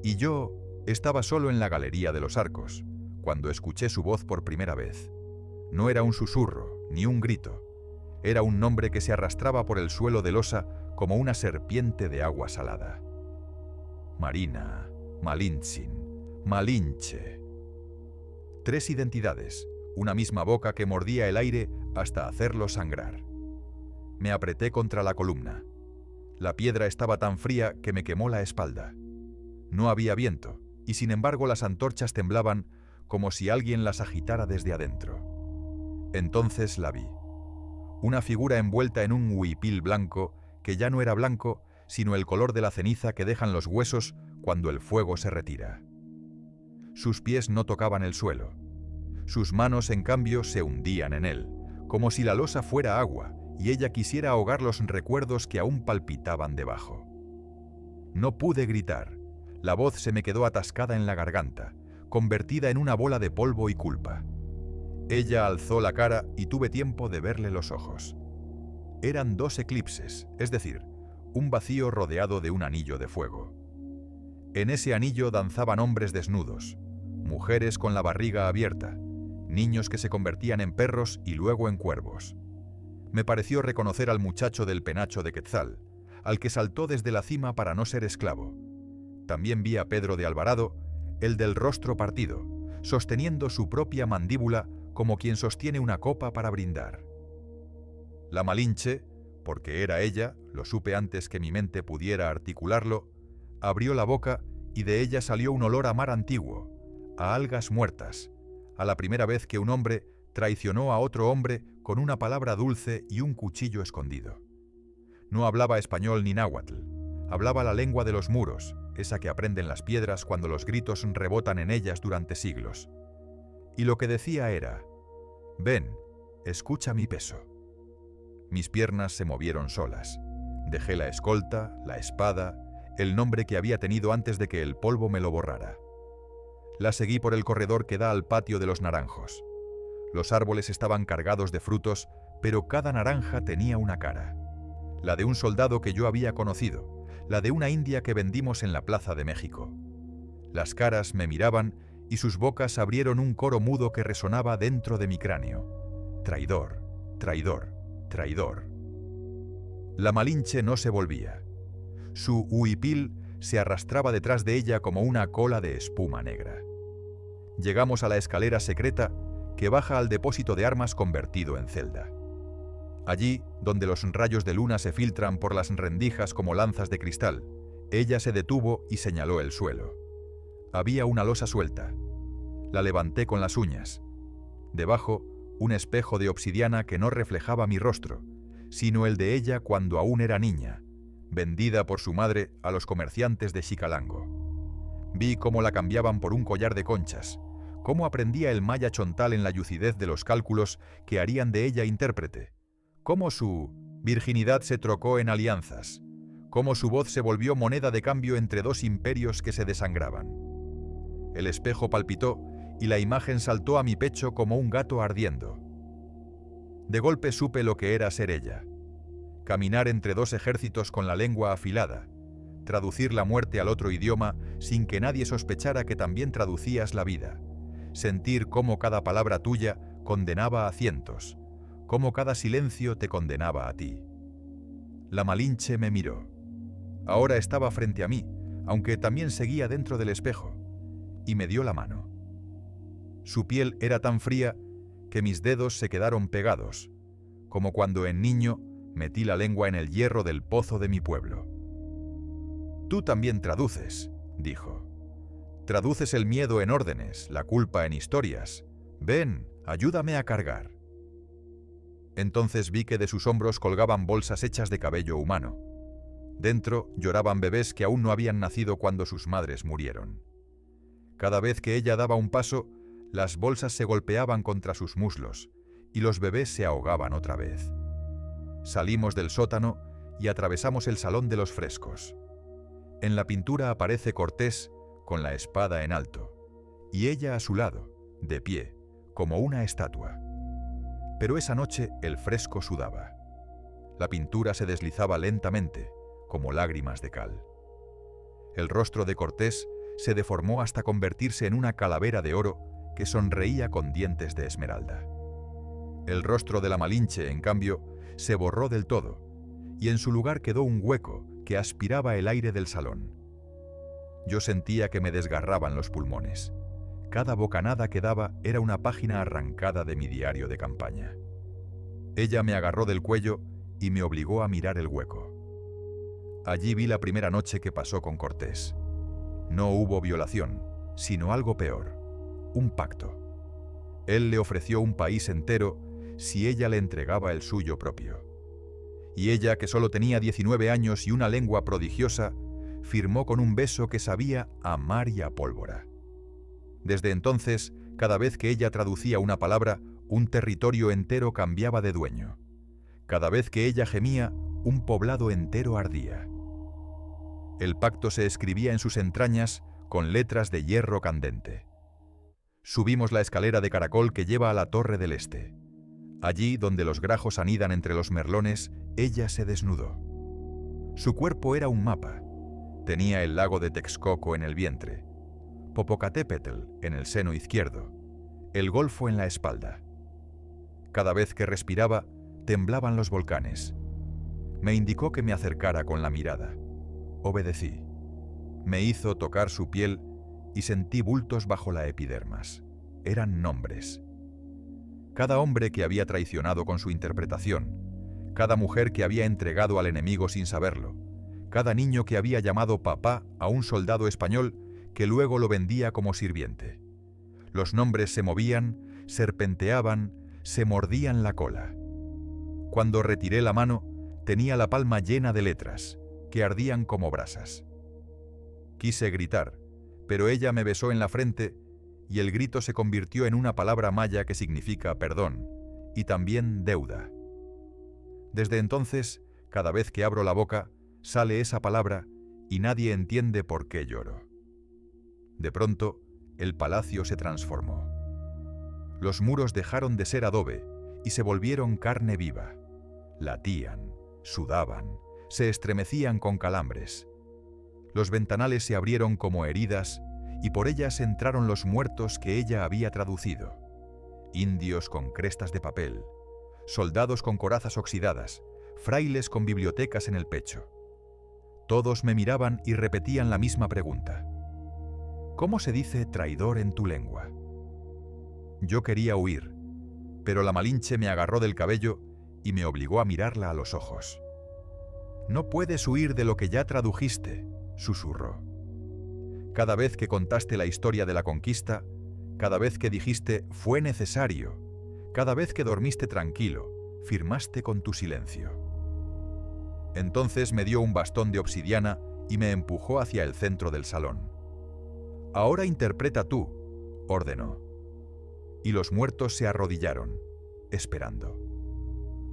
y yo estaba solo en la galería de los arcos, cuando escuché su voz por primera vez. No era un susurro, ni un grito. Era un nombre que se arrastraba por el suelo de losa como una serpiente de agua salada. Marina, Malintzin, Malinche. 3 identidades, una misma boca que mordía el aire hasta hacerlo sangrar. Me apreté contra la columna. La piedra estaba tan fría que me quemó la espalda. No había viento, y sin embargo las antorchas temblaban como si alguien las agitara desde adentro. Entonces la vi. Una figura envuelta en un huipil blanco, que ya no era blanco, sino el color de la ceniza que dejan los huesos cuando el fuego se retira. Sus pies no tocaban el suelo. Sus manos, en cambio, se hundían en él, como si la losa fuera agua y ella quisiera ahogar los recuerdos que aún palpitaban debajo. No pude gritar. La voz se me quedó atascada en la garganta, convertida en una bola de polvo y culpa. Ella alzó la cara y tuve tiempo de verle los ojos. Eran 2 eclipses, es decir, un vacío rodeado de un anillo de fuego. En ese anillo danzaban hombres desnudos, mujeres con la barriga abierta, niños que se convertían en perros y luego en cuervos. Me pareció reconocer al muchacho del penacho de Quetzal, al que saltó desde la cima para no ser esclavo. También vi a Pedro de Alvarado, el del rostro partido, sosteniendo su propia mandíbula como quien sostiene una copa para brindar. La Malinche, porque era ella, lo supe antes que mi mente pudiera articularlo, abrió la boca y de ella salió un olor a mar antiguo, a algas muertas, a la primera vez que un hombre traicionó a otro hombre con una palabra dulce y un cuchillo escondido. No hablaba español ni náhuatl, hablaba la lengua de los muros, esa que aprenden las piedras cuando los gritos rebotan en ellas durante siglos. Y lo que decía era: «Ven, escucha mi peso». Mis piernas se movieron solas. Dejé la escolta, la espada, el nombre que había tenido antes de que el polvo me lo borrara. La seguí por el corredor que da al patio de los naranjos. Los árboles estaban cargados de frutos, pero cada naranja tenía una cara. La de un soldado que yo había conocido, la de una india que vendimos en la Plaza de México. Las caras me miraban y sus bocas abrieron un coro mudo que resonaba dentro de mi cráneo. Traidor, traidor, traidor. La Malinche no se volvía. Su huipil se arrastraba detrás de ella como una cola de espuma negra. Llegamos a la escalera secreta que baja al depósito de armas convertido en celda. Allí, donde los rayos de luna se filtran por las rendijas como lanzas de cristal, ella se detuvo y señaló el suelo. Había una losa suelta. La levanté con las uñas. Debajo, un espejo de obsidiana que no reflejaba mi rostro, sino el de ella cuando aún era niña, vendida por su madre a los comerciantes de Xicalango. Vi cómo la cambiaban por un collar de conchas, cómo aprendía el maya chontal en la lucidez de los cálculos que harían de ella intérprete, cómo su virginidad se trocó en alianzas, cómo su voz se volvió moneda de cambio entre 2 imperios que se desangraban. El espejo palpitó y la imagen saltó a mi pecho como un gato ardiendo. De golpe supe lo que era ser ella. caminar entre dos ejércitos con la lengua afilada, traducir la muerte al otro idioma sin que nadie sospechara que también traducías la vida, sentir cómo cada palabra tuya condenaba a cientos, cómo cada silencio te condenaba a ti. La Malinche me miró. Ahora estaba frente a mí, aunque también seguía dentro del espejo, y me dio la mano. Su piel era tan fría que mis dedos se quedaron pegados, como cuando en niño metí la lengua en el hierro del pozo de mi pueblo. Tú también traduces, dijo. Traduces el miedo en órdenes, la culpa en historias. Ven, ayúdame a cargar. Entonces vi que de sus hombros colgaban bolsas hechas de cabello humano. Dentro lloraban bebés que aún no habían nacido cuando sus madres murieron. Cada vez que ella daba un paso, las bolsas se golpeaban contra sus muslos y los bebés se ahogaban otra vez. Salimos del sótano y atravesamos el salón de los frescos. En la pintura aparece Cortés con la espada en alto, y ella a su lado, de pie, como una estatua. Pero esa noche el fresco sudaba. La pintura se deslizaba lentamente, como lágrimas de cal. El rostro de Cortés se deformó hasta convertirse en una calavera de oro que sonreía con dientes de esmeralda. El rostro de la Malinche, en cambio, se borró del todo, y en su lugar quedó un hueco que aspiraba el aire del salón. Yo sentía que me desgarraban los pulmones. Cada bocanada que daba era una página arrancada de mi diario de campaña. Ella me agarró del cuello y me obligó a mirar el hueco. Allí vi la primera noche que pasó con Cortés. No hubo violación, sino algo peor, un pacto. Él le ofreció un país entero si ella le entregaba el suyo propio. Y ella, que solo tenía 19 años y una lengua prodigiosa, firmó con un beso que sabía a mar y a pólvora. Desde entonces, cada vez que ella traducía una palabra, un territorio entero cambiaba de dueño. Cada vez que ella gemía, un poblado entero ardía. El pacto se escribía en sus entrañas con letras de hierro candente. Subimos la escalera de caracol que lleva a la Torre del Este. Allí, donde los grajos anidan entre los merlones, ella se desnudó. Su cuerpo era un mapa. Tenía el lago de Texcoco en el vientre, Popocatépetl en el seno izquierdo, el Golfo en la espalda. Cada vez que respiraba, temblaban los volcanes. Me indicó que me acercara con la mirada. Obedecí. Me hizo tocar su piel y sentí bultos bajo la epidermas. Eran nombres. Cada hombre que había traicionado con su interpretación, cada mujer que había entregado al enemigo sin saberlo, cada niño que había llamado papá a un soldado español que luego lo vendía como sirviente. Los nombres se movían, serpenteaban, se mordían la cola. Cuando retiré la mano, tenía la palma llena de letras, que ardían como brasas. Quise gritar, pero ella me besó en la frente y el grito se convirtió en una palabra maya que significa perdón y también deuda. Desde entonces, cada vez que abro la boca, sale esa palabra y nadie entiende por qué lloro. De pronto, el palacio se transformó. Los muros dejaron de ser adobe y se volvieron carne viva. Latían, sudaban, se estremecían con calambres. Los ventanales se abrieron como heridas y por ellas entraron los muertos que ella había traducido. Indios con crestas de papel, soldados con corazas oxidadas, frailes con bibliotecas en el pecho. Todos me miraban y repetían la misma pregunta. ¿Cómo se dice traidor en tu lengua? Yo quería huir, pero la Malinche me agarró del cabello y me obligó a mirarla a los ojos. No puedes huir de lo que ya tradujiste, susurró. Cada vez que contaste la historia de la conquista, cada vez que dijiste fue necesario, cada vez que dormiste tranquilo, firmaste con tu silencio. Entonces me dio un bastón de obsidiana y me empujó hacia el centro del salón. Ahora interpreta tú, ordenó. Y los muertos se arrodillaron, esperando.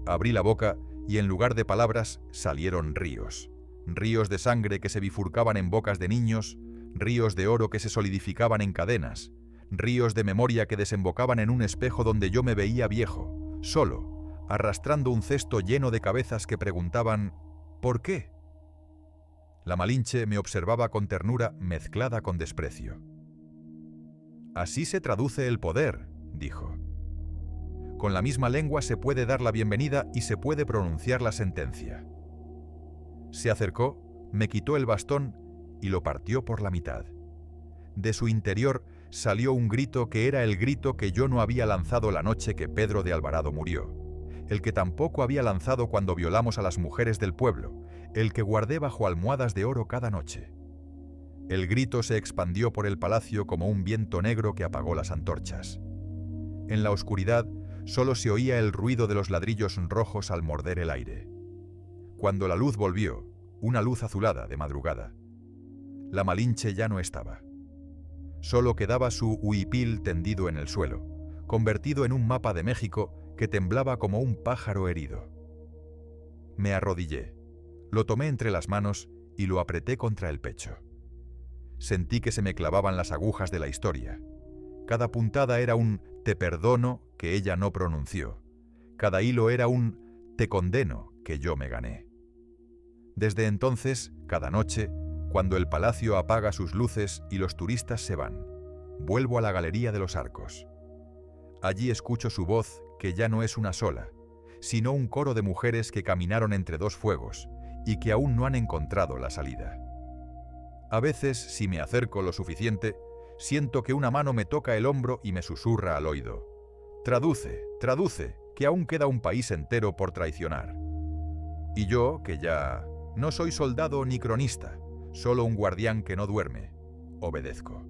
Abrí la boca y en lugar de palabras salieron ríos. Ríos de sangre que se bifurcaban en bocas de niños, ríos de oro que se solidificaban en cadenas, ríos de memoria que desembocaban en un espejo donde yo me veía viejo, solo, arrastrando un cesto lleno de cabezas que preguntaban ¿por qué? La Malinche me observaba con ternura mezclada con desprecio. «Así se traduce el poder», dijo. «Con la misma lengua se puede dar la bienvenida y se puede pronunciar la sentencia». Se acercó, me quitó el bastón y lo partió por la mitad. De su interior salió un grito que era el grito que yo no había lanzado la noche que Pedro de Alvarado murió, el que tampoco había lanzado cuando violamos a las mujeres del pueblo, el que guardé bajo almohadas de oro cada noche. El grito se expandió por el palacio como un viento negro que apagó las antorchas. En la oscuridad solo se oía el ruido de los ladrillos rojos al morder el aire. Cuando la luz volvió, una luz azulada de madrugada, la Malinche ya no estaba. Solo quedaba su huipil tendido en el suelo, convertido en un mapa de México que temblaba como un pájaro herido. Me arrodillé, lo tomé entre las manos y lo apreté contra el pecho. Sentí que se me clavaban las agujas de la historia. Cada puntada era un «te perdono» que ella no pronunció. Cada hilo era un «te condeno» que yo me gané. Desde entonces, cada noche, cuando el palacio apaga sus luces y los turistas se van, vuelvo a la Galería de los Arcos. Allí escucho su voz, que ya no es una sola, sino un coro de mujeres que caminaron entre dos fuegos y que aún no han encontrado la salida. A veces, si me acerco lo suficiente, siento que una mano me toca el hombro y me susurra al oído: «Traduce, traduce, que aún queda un país entero por traicionar». Y yo, que ya no soy soldado ni cronista, solo un guardián que no duerme, obedezco.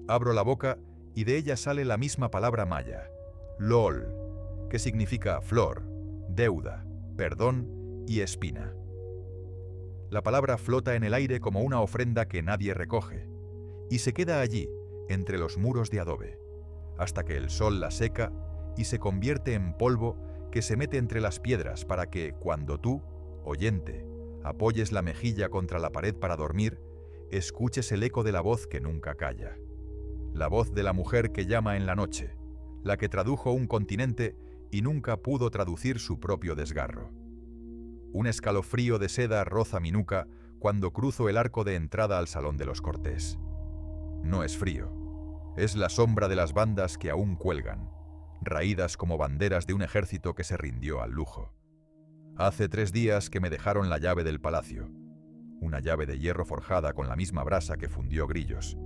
Abro la boca y de ella sale la misma palabra maya, lol, que significa flor, deuda, perdón y espina. La palabra flota en el aire como una ofrenda que nadie recoge, y se queda allí, entre los muros de adobe, hasta que el sol la seca y se convierte en polvo que se mete entre las piedras para que, cuando tú, oyente, apoyes la mejilla contra la pared para dormir, escuches el eco de la voz que nunca calla. La voz de la mujer que llama en la noche, la que tradujo un continente y nunca pudo traducir su propio desgarro. Un escalofrío de seda roza mi nuca cuando cruzo el arco de entrada al Salón de los Cortés. No es frío, es la sombra de las bandas que aún cuelgan, raídas como banderas de un ejército que se rindió al lujo. Hace 3 días que me dejaron la llave del palacio, una llave de hierro forjada con la misma brasa que fundió grillos,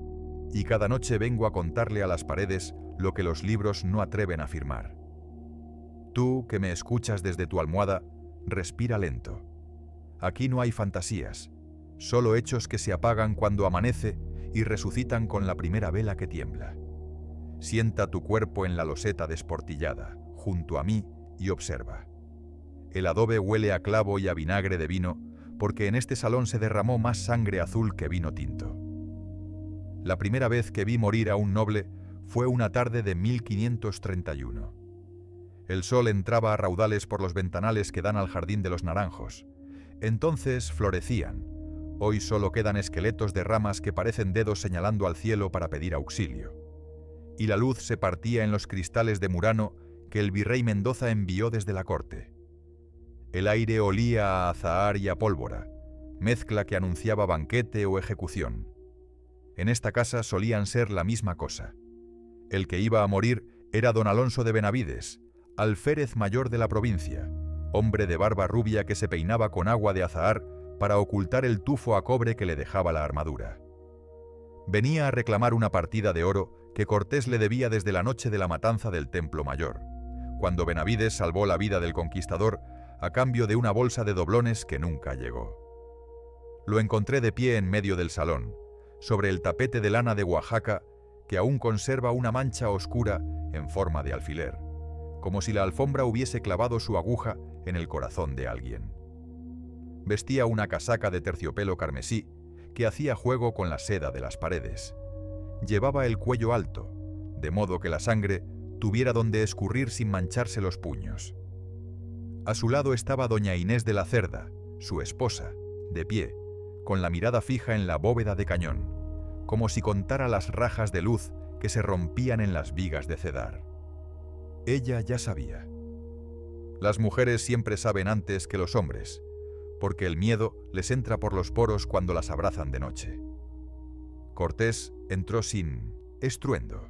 y cada noche vengo a contarle a las paredes lo que los libros no atreven a afirmar. Tú, que me escuchas desde tu almohada, respira lento. Aquí no hay fantasías, solo hechos que se apagan cuando amanece y resucitan con la primera vela que tiembla. Sienta tu cuerpo en la loseta desportillada, junto a mí, y observa. El adobe huele a clavo y a vinagre de vino, porque en este salón se derramó más sangre azul que vino tinto. La primera vez que vi morir a un noble fue una tarde de 1531. El sol entraba a raudales por los ventanales que dan al Jardín de los Naranjos. Entonces florecían. Hoy solo quedan esqueletos de ramas que parecen dedos señalando al cielo para pedir auxilio. Y la luz se partía en los cristales de Murano que el virrey Mendoza envió desde la corte. El aire olía a azahar y a pólvora, mezcla que anunciaba banquete o ejecución. En esta casa solían ser la misma cosa. El que iba a morir era don Alonso de Benavides, alférez mayor de la provincia, hombre de barba rubia que se peinaba con agua de azahar para ocultar el tufo a cobre que le dejaba la armadura. Venía a reclamar una partida de oro que Cortés le debía desde la noche de la matanza del Templo Mayor, cuando Benavides salvó la vida del conquistador a cambio de una bolsa de doblones que nunca llegó. Lo encontré de pie en medio del salón, sobre el tapete de lana de Oaxaca que aún conserva una mancha oscura en forma de alfiler, como si la alfombra hubiese clavado su aguja en el corazón de alguien. Vestía una casaca de terciopelo carmesí que hacía juego con la seda de las paredes. Llevaba el cuello alto, de modo que la sangre tuviera donde escurrir sin mancharse los puños. A su lado estaba doña Inés de la Cerda, su esposa, de pie, con la mirada fija en la bóveda de cañón, como si contara las rajas de luz que se rompían en las vigas de cedar. Ella ya sabía. Las mujeres siempre saben antes que los hombres, porque el miedo les entra por los poros cuando las abrazan de noche. Cortés entró sin estruendo.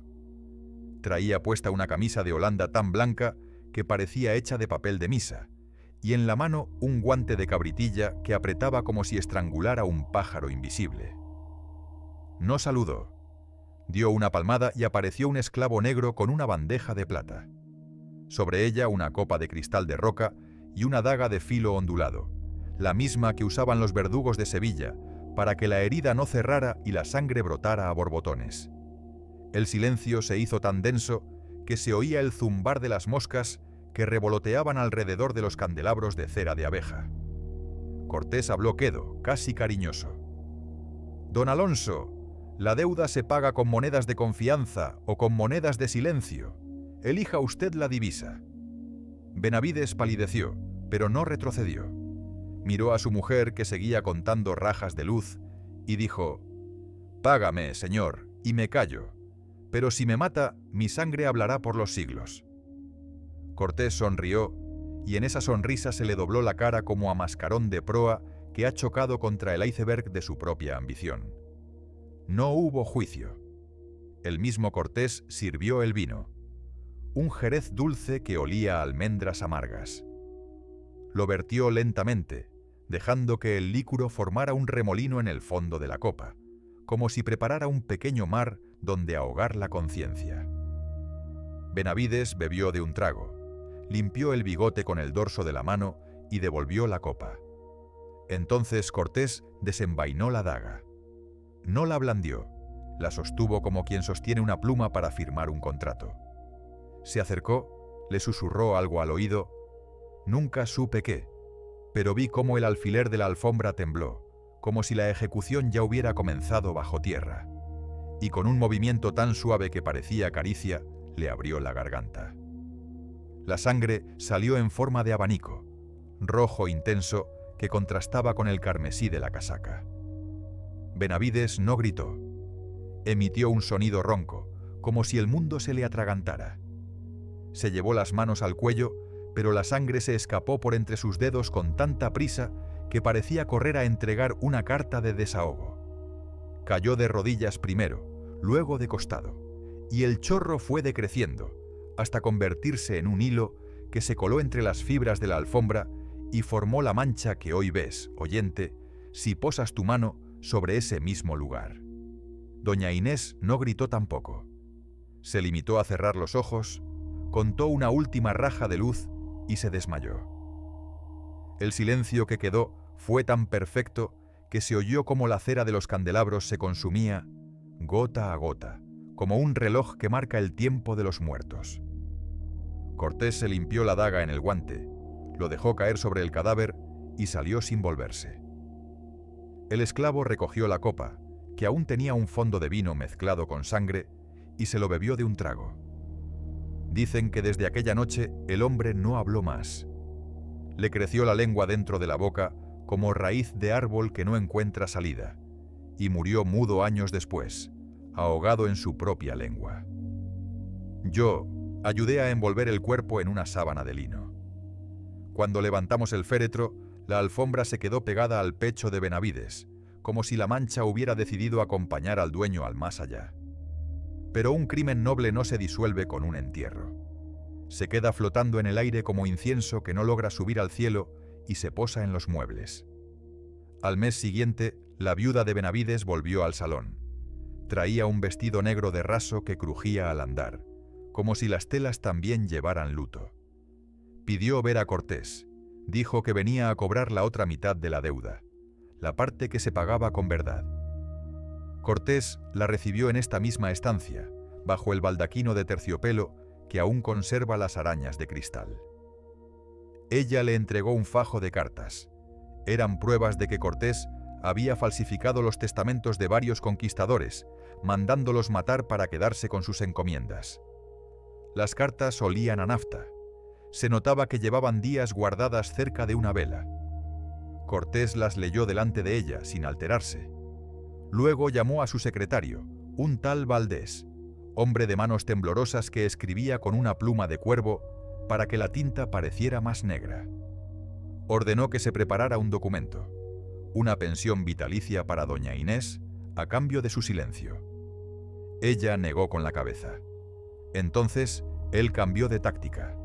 Traía puesta una camisa de Holanda tan blanca que parecía hecha de papel de misa, y en la mano un guante de cabritilla que apretaba como si estrangulara un pájaro invisible. No saludó. Dio una palmada y apareció un esclavo negro con una bandeja de plata. Sobre ella una copa de cristal de roca y una daga de filo ondulado, la misma que usaban los verdugos de Sevilla para que la herida no cerrara y la sangre brotara a borbotones. El silencio se hizo tan denso que se oía el zumbar de las moscas que revoloteaban alrededor de los candelabros de cera de abeja. Cortés habló quedo, casi cariñoso. «Don Alonso, la deuda se paga con monedas de confianza o con monedas de silencio. Elija usted la divisa». Benavides palideció, pero no retrocedió. Miró a su mujer, que seguía contando rajas de luz, y dijo: «Págame, señor, y me callo, pero si me mata, mi sangre hablará por los siglos». Cortés sonrió, y en esa sonrisa se le dobló la cara como a mascarón de proa que ha chocado contra el iceberg de su propia ambición. No hubo juicio. El mismo Cortés sirvió el vino, un jerez dulce que olía a almendras amargas. Lo vertió lentamente, dejando que el líquoro formara un remolino en el fondo de la copa, como si preparara un pequeño mar donde ahogar la conciencia. Benavides bebió de un trago, limpió el bigote con el dorso de la mano y devolvió la copa. Entonces Cortés desenvainó la daga. No la blandió, la sostuvo como quien sostiene una pluma para firmar un contrato. Se acercó, le susurró algo al oído. Nunca supe qué, pero vi cómo el alfiler de la alfombra tembló, como si la ejecución ya hubiera comenzado bajo tierra, y con un movimiento tan suave que parecía caricia, le abrió la garganta. La sangre salió en forma de abanico, rojo intenso que contrastaba con el carmesí de la casaca. Benavides no gritó. Emitió un sonido ronco, como si el mundo se le atragantara. Se llevó las manos al cuello, pero la sangre se escapó por entre sus dedos con tanta prisa que parecía correr a entregar una carta de desahogo. Cayó de rodillas primero, luego de costado, y el chorro fue decreciendo, hasta convertirse en un hilo que se coló entre las fibras de la alfombra y formó la mancha que hoy ves, oyente, si posas tu mano sobre ese mismo lugar. Doña Inés no gritó tampoco. Se limitó a cerrar los ojos, contó una última raja de luz y se desmayó. El silencio que quedó fue tan perfecto que se oyó como la cera de los candelabros se consumía, gota a gota, como un reloj que marca el tiempo de los muertos. Cortés se limpió la daga en el guante, lo dejó caer sobre el cadáver y salió sin volverse. El esclavo recogió la copa, que aún tenía un fondo de vino mezclado con sangre, y se lo bebió de un trago. Dicen que desde aquella noche el hombre no habló más. Le creció la lengua dentro de la boca como raíz de árbol que no encuentra salida, y murió mudo años después, ahogado en su propia lengua. Yo ayudé a envolver el cuerpo en una sábana de lino. Cuando levantamos el féretro, la alfombra se quedó pegada al pecho de Benavides, como si la mancha hubiera decidido acompañar al dueño al más allá. Pero un crimen noble no se disuelve con un entierro. Se queda flotando en el aire como incienso que no logra subir al cielo y se posa en los muebles. Al mes siguiente, la viuda de Benavides volvió al salón. Traía un vestido negro de raso que crujía al andar, como si las telas también llevaran luto. Pidió ver a Cortés. Dijo que venía a cobrar la otra mitad de la deuda, la parte que se pagaba con verdad. Cortés la recibió en esta misma estancia, bajo el baldaquino de terciopelo que aún conserva las arañas de cristal. Ella le entregó un fajo de cartas. Eran pruebas de que Cortés había falsificado los testamentos de varios conquistadores, mandándolos matar para quedarse con sus encomiendas. Las cartas olían a nafta. Se notaba que llevaban días guardadas cerca de una vela. Cortés las leyó delante de ella, sin alterarse. Luego llamó a su secretario, un tal Valdés, hombre de manos temblorosas que escribía con una pluma de cuervo, para que la tinta pareciera más negra. Ordenó que se preparara un documento, una pensión vitalicia para doña Inés, a cambio de su silencio. Ella negó con la cabeza. Entonces, él cambió de táctica.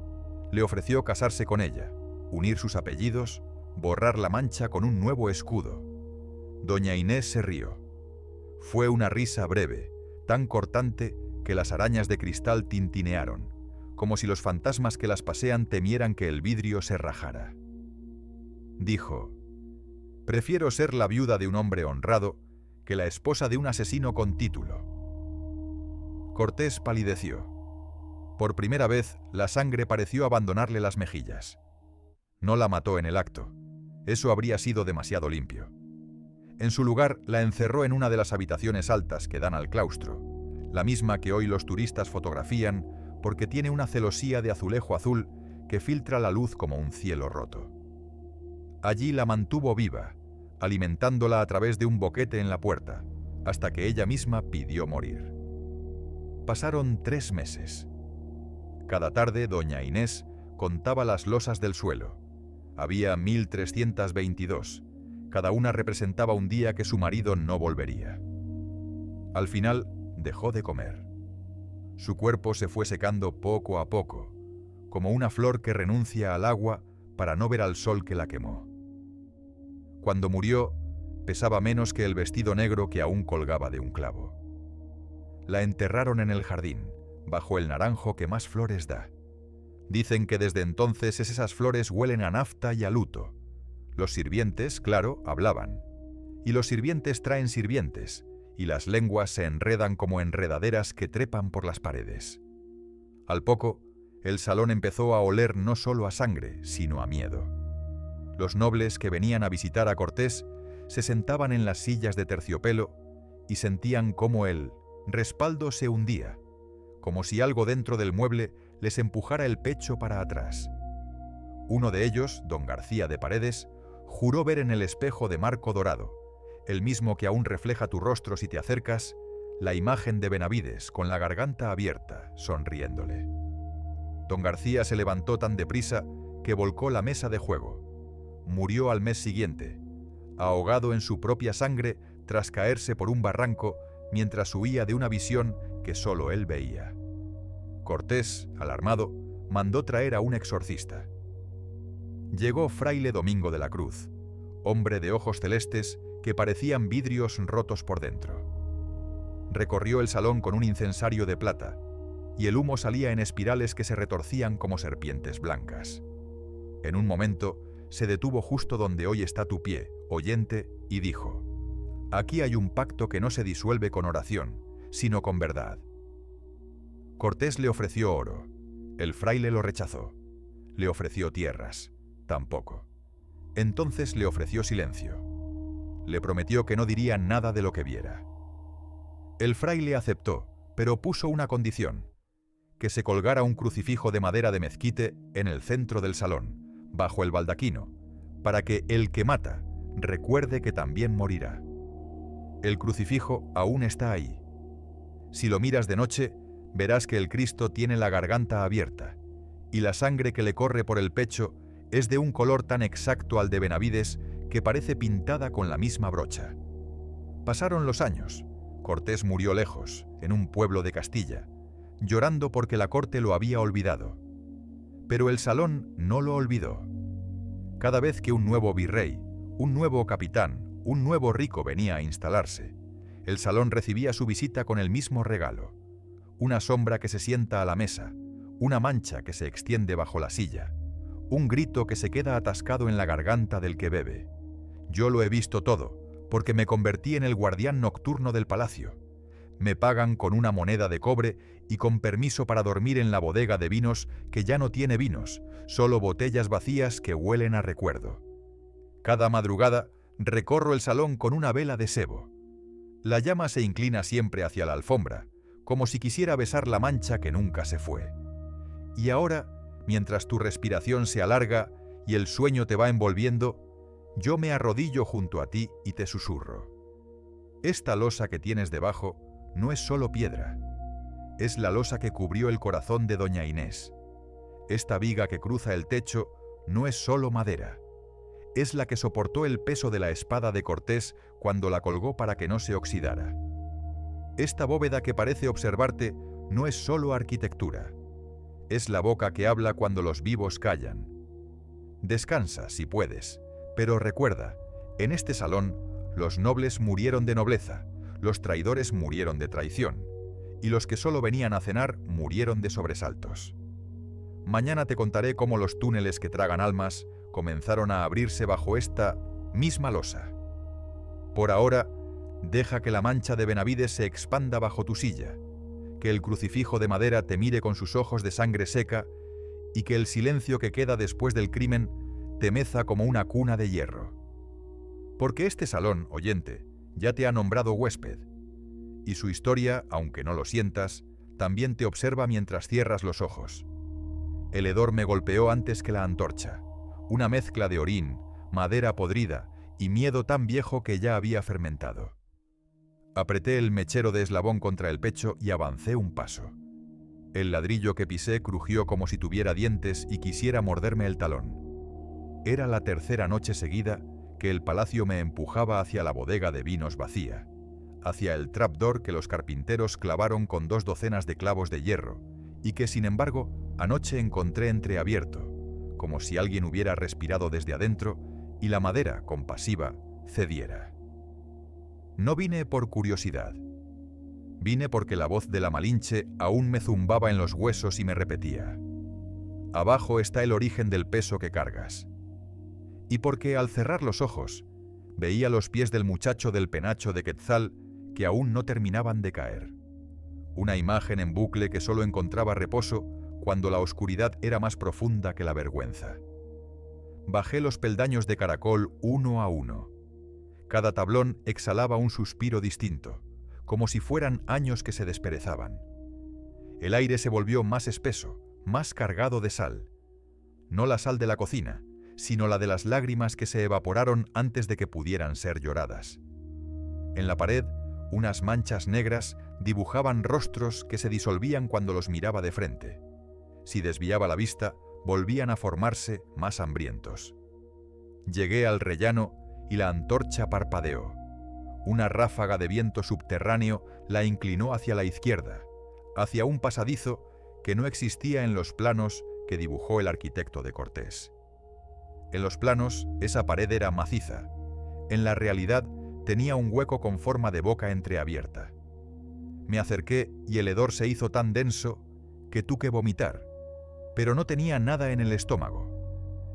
Le ofreció casarse con ella, unir sus apellidos, borrar la mancha con un nuevo escudo. Doña Inés se rió. Fue una risa breve, tan cortante que las arañas de cristal tintinearon, como si los fantasmas que las pasean temieran que el vidrio se rajara. Dijo: «Prefiero ser la viuda de un hombre honrado que la esposa de un asesino con título». Cortés palideció. Por primera vez, la sangre pareció abandonarle las mejillas. No la mató en el acto. Eso habría sido demasiado limpio. En su lugar, la encerró en una de las habitaciones altas que dan al claustro, la misma que hoy los turistas fotografían porque tiene una celosía de azulejo azul que filtra la luz como un cielo roto. Allí la mantuvo viva, alimentándola a través de un boquete en la puerta, hasta que ella misma pidió morir. Pasaron 3 meses. Cada tarde, doña Inés contaba las losas del suelo. Había 1322. Cada una representaba un día que su marido no volvería. Al final, dejó de comer. Su cuerpo se fue secando poco a poco, como una flor que renuncia al agua para no ver al sol que la quemó. Cuando murió, pesaba menos que el vestido negro que aún colgaba de un clavo. La enterraron en el jardín, bajo el naranjo que más flores da. Dicen que desde entonces esas flores huelen a nafta y a luto. Los sirvientes, claro, hablaban. Y los sirvientes traen sirvientes, y las lenguas se enredan como enredaderas que trepan por las paredes. Al poco, el salón empezó a oler no solo a sangre, sino a miedo. Los nobles que venían a visitar a Cortés se sentaban en las sillas de terciopelo y sentían cómo el respaldo se hundía, como si algo dentro del mueble les empujara el pecho para atrás. Uno de ellos, don García de Paredes, juró ver en el espejo de marco dorado, el mismo que aún refleja tu rostro si te acercas, la imagen de Benavides con la garganta abierta, sonriéndole. Don García se levantó tan deprisa que volcó la mesa de juego. Murió al mes siguiente, ahogado en su propia sangre tras caerse por un barranco mientras huía de una visión que solo él veía. Cortés, alarmado, mandó traer a un exorcista. Llegó fraile Domingo de la Cruz, hombre de ojos celestes que parecían vidrios rotos por dentro. Recorrió el salón con un incensario de plata, y el humo salía en espirales que se retorcían como serpientes blancas. En un momento, se detuvo justo donde hoy está tu pie, oyente, y dijo: «Aquí hay un pacto que no se disuelve con oración, sino con verdad». Cortés le ofreció oro. El fraile lo rechazó. Le ofreció tierras. Tampoco. Entonces le ofreció silencio. Le prometió que no diría nada de lo que viera. El fraile aceptó, pero puso una condición: que se colgara un crucifijo de madera de mezquite en el centro del salón, bajo el baldaquino, para que el que mata recuerde que también morirá. El crucifijo aún está ahí. Si lo miras de noche, verás que el Cristo tiene la garganta abierta, y la sangre que le corre por el pecho es de un color tan exacto al de Benavides que parece pintada con la misma brocha. Pasaron los años. Cortés murió lejos, en un pueblo de Castilla, llorando porque la corte lo había olvidado. Pero el salón no lo olvidó. Cada vez que un nuevo virrey, un nuevo capitán, un nuevo rico venía a instalarse, el salón recibía su visita con el mismo regalo: una sombra que se sienta a la mesa, una mancha que se extiende bajo la silla, un grito que se queda atascado en la garganta del que bebe. Yo lo he visto todo, porque me convertí en el guardián nocturno del palacio. Me pagan con una moneda de cobre y con permiso para dormir en la bodega de vinos que ya no tiene vinos, solo botellas vacías que huelen a recuerdo. Cada madrugada recorro el salón con una vela de sebo. La llama se inclina siempre hacia la alfombra, como si quisiera besar la mancha que nunca se fue. Y ahora, mientras tu respiración se alarga y el sueño te va envolviendo, yo me arrodillo junto a ti y te susurro: esta losa que tienes debajo no es solo piedra, es la losa que cubrió el corazón de doña Inés. Esta viga que cruza el techo no es solo madera. Es la que soportó el peso de la espada de Cortés cuando la colgó para que no se oxidara. Esta bóveda que parece observarte no es solo arquitectura. Es la boca que habla cuando los vivos callan. Descansa, si puedes, pero recuerda, en este salón, los nobles murieron de nobleza, los traidores murieron de traición, y los que solo venían a cenar murieron de sobresaltos. Mañana te contaré cómo los túneles que tragan almas comenzaron a abrirse bajo esta misma losa. Por ahora, deja que la mancha de Benavides se expanda bajo tu silla, que el crucifijo de madera te mire con sus ojos de sangre seca y que el silencio que queda después del crimen te meza como una cuna de hierro. Porque este salón, oyente, ya te ha nombrado huésped, y su historia, aunque no lo sientas, también te observa mientras cierras los ojos. El hedor me golpeó antes que la antorcha, una mezcla de orín, madera podrida y miedo tan viejo que ya había fermentado. Apreté el mechero de eslabón contra el pecho y avancé un paso. El ladrillo que pisé crujió como si tuviera dientes y quisiera morderme el talón. Era la tercera noche seguida que el palacio me empujaba hacia la bodega de vinos vacía, hacia el trapdoor que los carpinteros clavaron con 2 docenas de clavos de hierro, y que, sin embargo, anoche encontré entreabierto, como si alguien hubiera respirado desde adentro y la madera, compasiva, cediera. No vine por curiosidad. Vine porque la voz de la Malinche aún me zumbaba en los huesos y me repetía: abajo está el origen del peso que cargas. Y porque al cerrar los ojos veía los pies del muchacho del penacho de Quetzal que aún no terminaban de caer. Una imagen en bucle que solo encontraba reposo cuando la oscuridad era más profunda que la vergüenza. Bajé los peldaños de caracol uno a uno. Cada tablón exhalaba un suspiro distinto, como si fueran años que se desperezaban. El aire se volvió más espeso, más cargado de sal. No la sal de la cocina, sino la de las lágrimas que se evaporaron antes de que pudieran ser lloradas. En la pared, unas manchas negras dibujaban rostros que se disolvían cuando los miraba de frente. Si desviaba la vista, volvían a formarse más hambrientos. Llegué al rellano y la antorcha parpadeó. Una ráfaga de viento subterráneo la inclinó hacia la izquierda, hacia un pasadizo que no existía en los planos que dibujó el arquitecto de Cortés. En los planos, esa pared era maciza. En la realidad, tenía un hueco con forma de boca entreabierta. Me acerqué y el hedor se hizo tan denso que tuve que vomitar, pero no tenía nada en el estómago.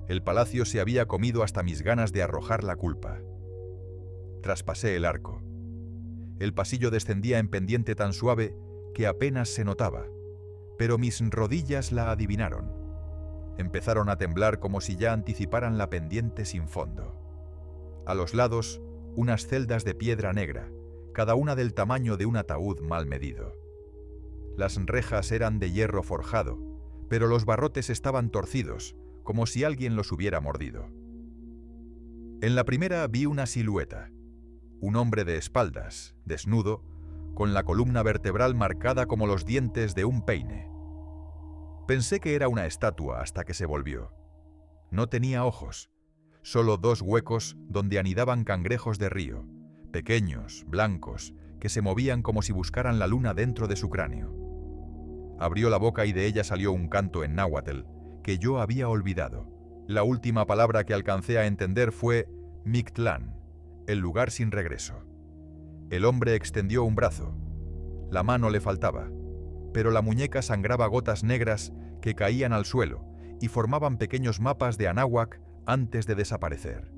El palacio se había comido hasta mis ganas de arrojar la culpa. Traspasé el arco. El pasillo descendía en pendiente tan suave que apenas se notaba, pero mis rodillas la adivinaron. Empezaron a temblar como si ya anticiparan la pendiente sin fondo. A los lados, unas celdas de piedra negra, cada una del tamaño de un ataúd mal medido. Las rejas eran de hierro forjado, pero los barrotes estaban torcidos, como si alguien los hubiera mordido. En la primera vi una silueta, un hombre de espaldas, desnudo, con la columna vertebral marcada como los dientes de un peine. Pensé que era una estatua hasta que se volvió. No tenía ojos, solo 2 huecos donde anidaban cangrejos de río, pequeños, blancos, que se movían como si buscaran la luna dentro de su cráneo. Abrió la boca y de ella salió un canto en náhuatl que yo había olvidado. La última palabra que alcancé a entender fue Mictlán, el lugar sin regreso. El hombre extendió un brazo. La mano le faltaba, pero la muñeca sangraba gotas negras que caían al suelo y formaban pequeños mapas de Anáhuac antes de desaparecer.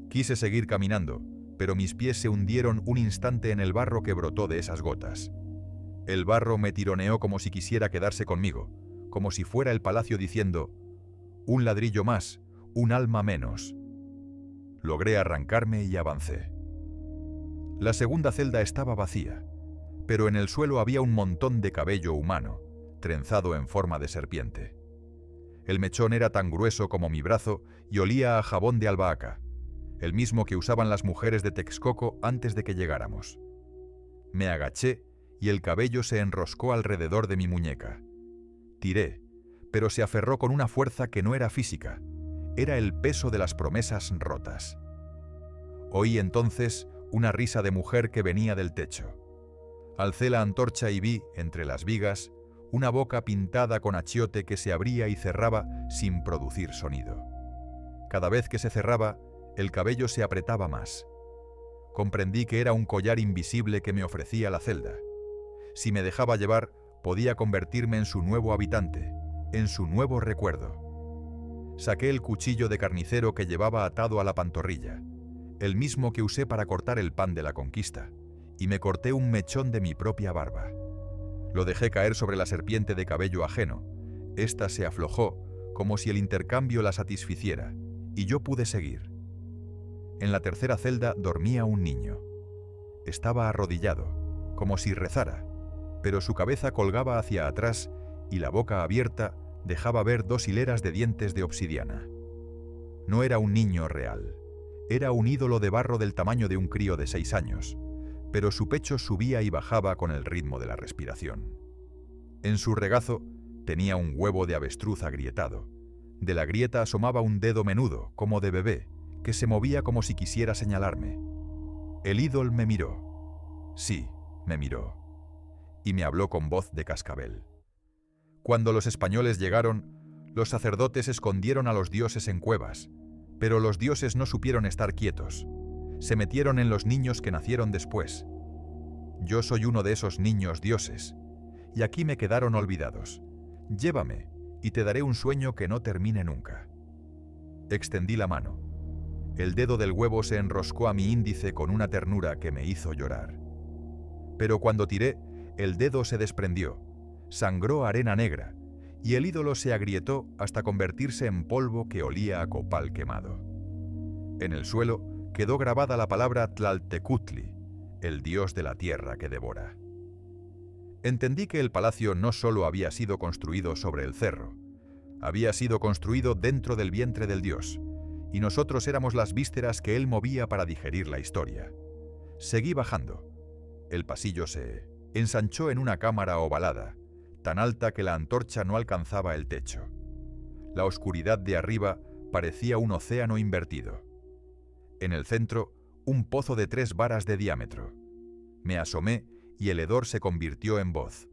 Quise seguir caminando, pero mis pies se hundieron un instante en el barro que brotó de esas gotas. El barro me tironeó como si quisiera quedarse conmigo, como si fuera el palacio diciendo: un ladrillo más, un alma menos. Logré arrancarme y avancé. La segunda celda estaba vacía, pero en el suelo había un montón de cabello humano, trenzado en forma de serpiente. El mechón era tan grueso como mi brazo y olía a jabón de albahaca, el mismo que usaban las mujeres de Texcoco antes de que llegáramos. Me agaché y el cabello se enroscó alrededor de mi muñeca. Tiré, pero se aferró con una fuerza que no era física, era el peso de las promesas rotas. Oí entonces una risa de mujer que venía del techo. Alcé la antorcha y vi, entre las vigas, una boca pintada con achiote que se abría y cerraba sin producir sonido. Cada vez que se cerraba, el cabello se apretaba más. Comprendí que era un collar invisible que me ofrecía la celda. Si me dejaba llevar, podía convertirme en su nuevo habitante, en su nuevo recuerdo. Saqué el cuchillo de carnicero que llevaba atado a la pantorrilla, el mismo que usé para cortar el pan de la conquista, y me corté un mechón de mi propia barba. Lo dejé caer sobre la serpiente de cabello ajeno. Esta se aflojó, como si el intercambio la satisficiera, y yo pude seguir. En la tercera celda dormía un niño. Estaba arrodillado, como si rezara, pero su cabeza colgaba hacia atrás y la boca abierta dejaba ver 2 hileras de dientes de obsidiana. No era un niño real, era un ídolo de barro del tamaño de un crío de 6 años, pero su pecho subía y bajaba con el ritmo de la respiración. En su regazo tenía un huevo de avestruz agrietado. De la grieta asomaba un dedo menudo, como de bebé, que se movía como si quisiera señalarme. El ídolo me miró. Sí, me miró. Y me habló con voz de cascabel. Cuando los españoles llegaron, los sacerdotes escondieron a los dioses en cuevas, pero los dioses no supieron estar quietos. Se metieron en los niños que nacieron después. Yo soy uno de esos niños dioses, y aquí me quedaron olvidados. Llévame, y te daré un sueño que no termine nunca. Extendí la mano. El dedo del huevo se enroscó a mi índice con una ternura que me hizo llorar. Pero cuando tiré, el dedo se desprendió, sangró arena negra, y el ídolo se agrietó hasta convertirse en polvo que olía a copal quemado. En el suelo quedó grabada la palabra Tlaltecutli, el dios de la tierra que devora. Entendí que el palacio no solo había sido construido sobre el cerro, había sido construido dentro del vientre del dios, y nosotros éramos las vísceras que él movía para digerir la historia. Seguí bajando. El pasillo se ensanchó en una cámara ovalada, tan alta que la antorcha no alcanzaba el techo. La oscuridad de arriba parecía un océano invertido. En el centro, un pozo de 3 varas de diámetro. Me asomé y el hedor se convirtió en voz.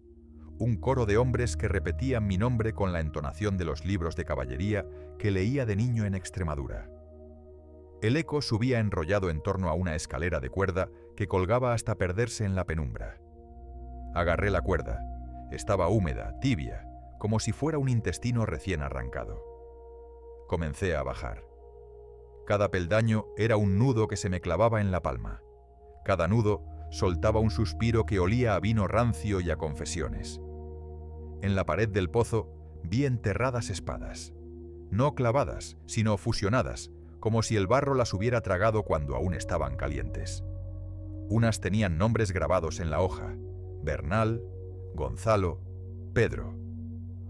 Un coro de hombres que repetían mi nombre con la entonación de los libros de caballería que leía de niño en Extremadura. El eco subía enrollado en torno a una escalera de cuerda que colgaba hasta perderse en la penumbra. Agarré la cuerda. Estaba húmeda, tibia, como si fuera un intestino recién arrancado. Comencé a bajar. Cada peldaño era un nudo que se me clavaba en la palma. Cada nudo soltaba un suspiro que olía a vino rancio y a confesiones. En la pared del pozo vi enterradas espadas. No clavadas, sino fusionadas, como si el barro las hubiera tragado cuando aún estaban calientes. Unas tenían nombres grabados en la hoja: Bernal, Gonzalo, Pedro.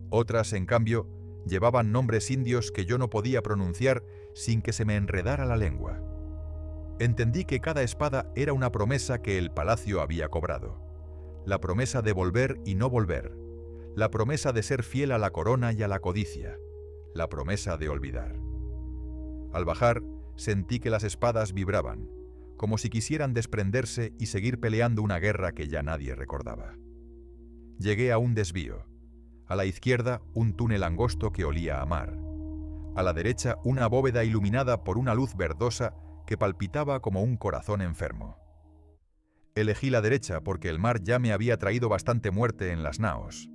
Otras, en cambio, llevaban nombres indios que yo no podía pronunciar sin que se me enredara la lengua. Entendí que cada espada era una promesa que el palacio había cobrado. La promesa de volver y no volver. La promesa de ser fiel a la corona y a la codicia. La promesa de olvidar. Al bajar, sentí que las espadas vibraban, como si quisieran desprenderse y seguir peleando una guerra que ya nadie recordaba. Llegué a un desvío. A la izquierda, un túnel angosto que olía a mar. A la derecha, una bóveda iluminada por una luz verdosa que palpitaba como un corazón enfermo. Elegí la derecha porque el mar ya me había traído bastante muerte en las naos.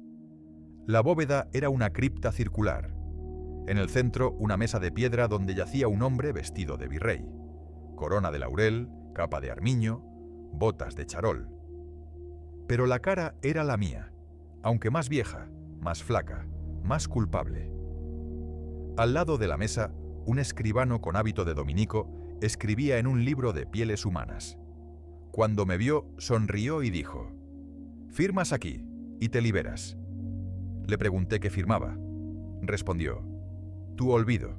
La bóveda era una cripta circular. En el centro, una mesa de piedra donde yacía un hombre vestido de virrey. Corona de laurel, capa de armiño, botas de charol. Pero la cara era la mía, aunque más vieja, más flaca, más culpable. Al lado de la mesa, un escribano con hábito de dominico escribía en un libro de pieles humanas. Cuando me vio, sonrió y dijo: «Firmas aquí, y te liberas». Le pregunté qué firmaba. Respondió: «Tu olvido.